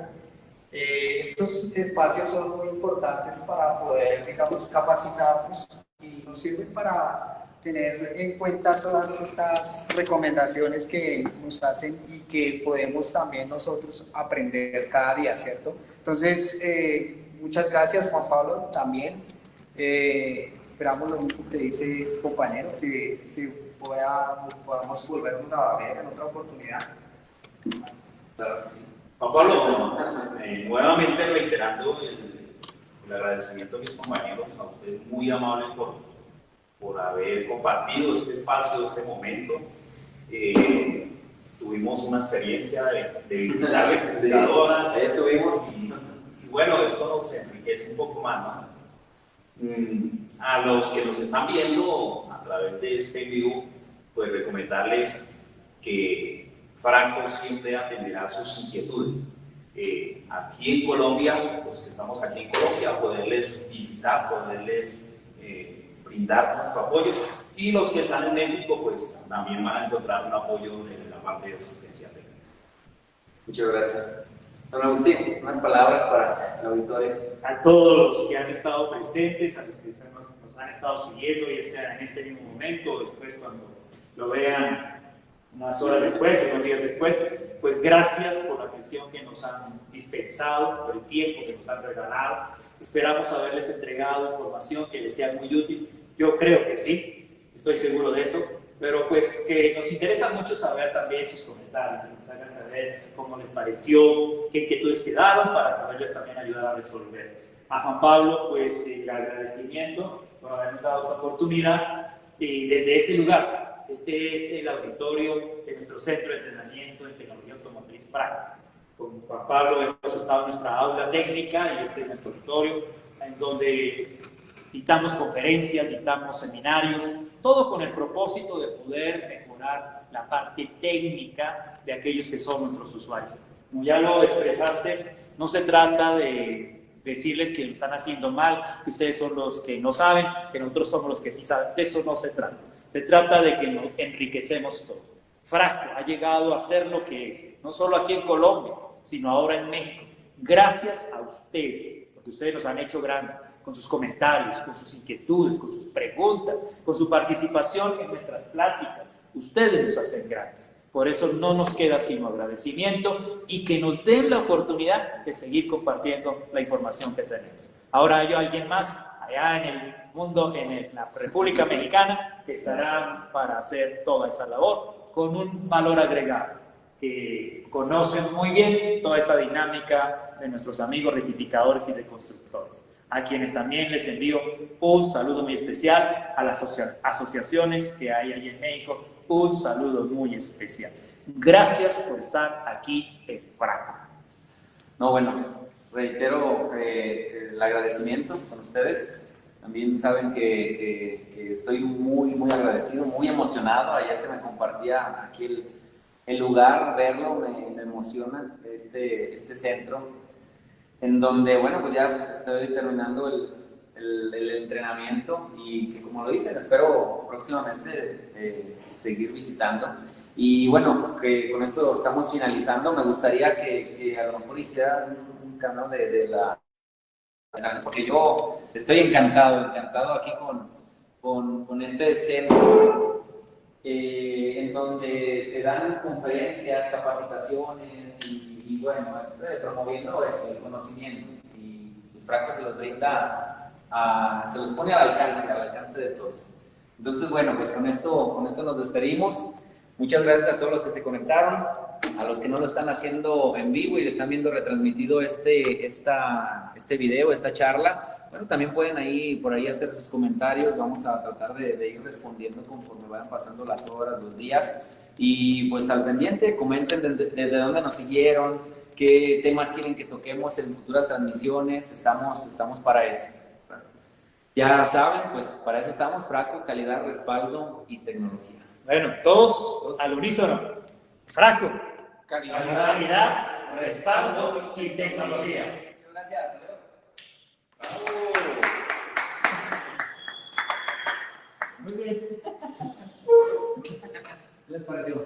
Estos espacios son muy importantes para poder, digamos, capacitarnos, y nos sirven para tener en cuenta todas estas recomendaciones que nos hacen y que podemos también nosotros aprender cada día, ¿cierto? Entonces, muchas gracias, Juan Pablo, también. Esperamos lo mismo que dice el compañero, que podamos volvernos a ver en otra oportunidad. Claro que sí. Juan Pablo, nuevamente reiterando el agradecimiento a mis compañeros, a ustedes muy amables por haber compartido este espacio, este momento. Tuvimos una experiencia de visitar rectificadoras, ahí estuvimos. Y bueno, esto nos enriquece un poco más, ¿no? A los que nos están viendo a través de este vivo, pues recomendarles que Fraco siempre atenderá sus inquietudes. Aquí en Colombia, los que estamos aquí en Colombia, poderles visitar, poderles brindar nuestro apoyo, y los que están en México, pues también van a encontrar un apoyo de la parte de asistencia técnica. Muchas gracias. Don Agustín, unas palabras para el auditorio. A todos los que han estado presentes, a los que nos han estado siguiendo, ya sea en este mismo momento o después cuando lo vean unas horas después o unos días después, pues gracias por la atención que nos han dispensado, por el tiempo que nos han regalado. Esperamos haberles entregado información que les sea muy útil. Yo creo que sí, estoy seguro de eso, pero pues que nos interesa mucho saber también sus comentarios, que nos hagan saber cómo les pareció, qué inquietudes quedaron, para poderles también ayudar a resolver. A Juan Pablo, pues el agradecimiento por habernos dado esta oportunidad, y desde este lugar, este es el auditorio de nuestro Centro de Entrenamiento en Tecnología Automotriz Fraco. Con Juan Pablo hemos estado en nuestra aula técnica, y este es nuestro auditorio, en donde dictamos conferencias, dictamos seminarios, todo con el propósito de poder mejorar la parte técnica de aquellos que son nuestros usuarios. Como ya lo expresaste, no se trata de decirles que lo están haciendo mal, que ustedes son los que no saben, que nosotros somos los que sí saben. De eso no se trata. Se trata de que nos enriquecemos todos. Fraco ha llegado a ser lo que es, no solo aquí en Colombia, sino ahora en México. Gracias a ustedes, porque ustedes nos han hecho grandes, con sus comentarios, con sus inquietudes, con sus preguntas, con su participación en nuestras pláticas. Ustedes nos hacen grandes. Por eso no nos queda sino agradecimiento, y que nos den la oportunidad de seguir compartiendo la información que tenemos. Ahora hay alguien más allá en el mundo, en la República Mexicana, que estará para hacer toda esa labor con un valor agregado, que conocen muy bien toda esa dinámica de nuestros amigos rectificadores y de constructores, a quienes también les envío un saludo muy especial, a las asociaciones que hay allí en México, un saludo muy especial. Gracias por estar aquí en Fraco. No, bueno, reitero el agradecimiento con ustedes. También saben que estoy muy, muy agradecido, muy emocionado. Ayer que me compartía aquí el lugar, verlo, me emociona este centro, en donde, bueno, pues ya estoy terminando el entrenamiento, y que, como lo dicen, espero próximamente seguir visitando. Y bueno, que con esto estamos finalizando. Me gustaría que a lo mejor hicieran un canal de la... Porque yo estoy encantado aquí con este centro, en donde se dan conferencias, capacitaciones y bueno, promoviendo el conocimiento, y pues Fraco se los brinda, se los pone al alcance de todos. Entonces, bueno, pues con esto nos despedimos. Muchas gracias a todos los que se conectaron. A los que no lo están haciendo en vivo y le están viendo retransmitido este video, esta charla, bueno, también pueden por ahí hacer sus comentarios. Vamos a tratar de ir respondiendo conforme vayan pasando las horas, los días. Y pues al pendiente, comenten desde dónde nos siguieron, qué temas quieren que toquemos en futuras transmisiones. Estamos para eso. Ya saben, pues para eso estamos, Fraco, calidad, respaldo y tecnología. Bueno, todos al unísono. Fraco. Calidad, respaldo y tecnología. Muchas gracias. ¡Bravo! Muy bien. ¿Qué les pareció?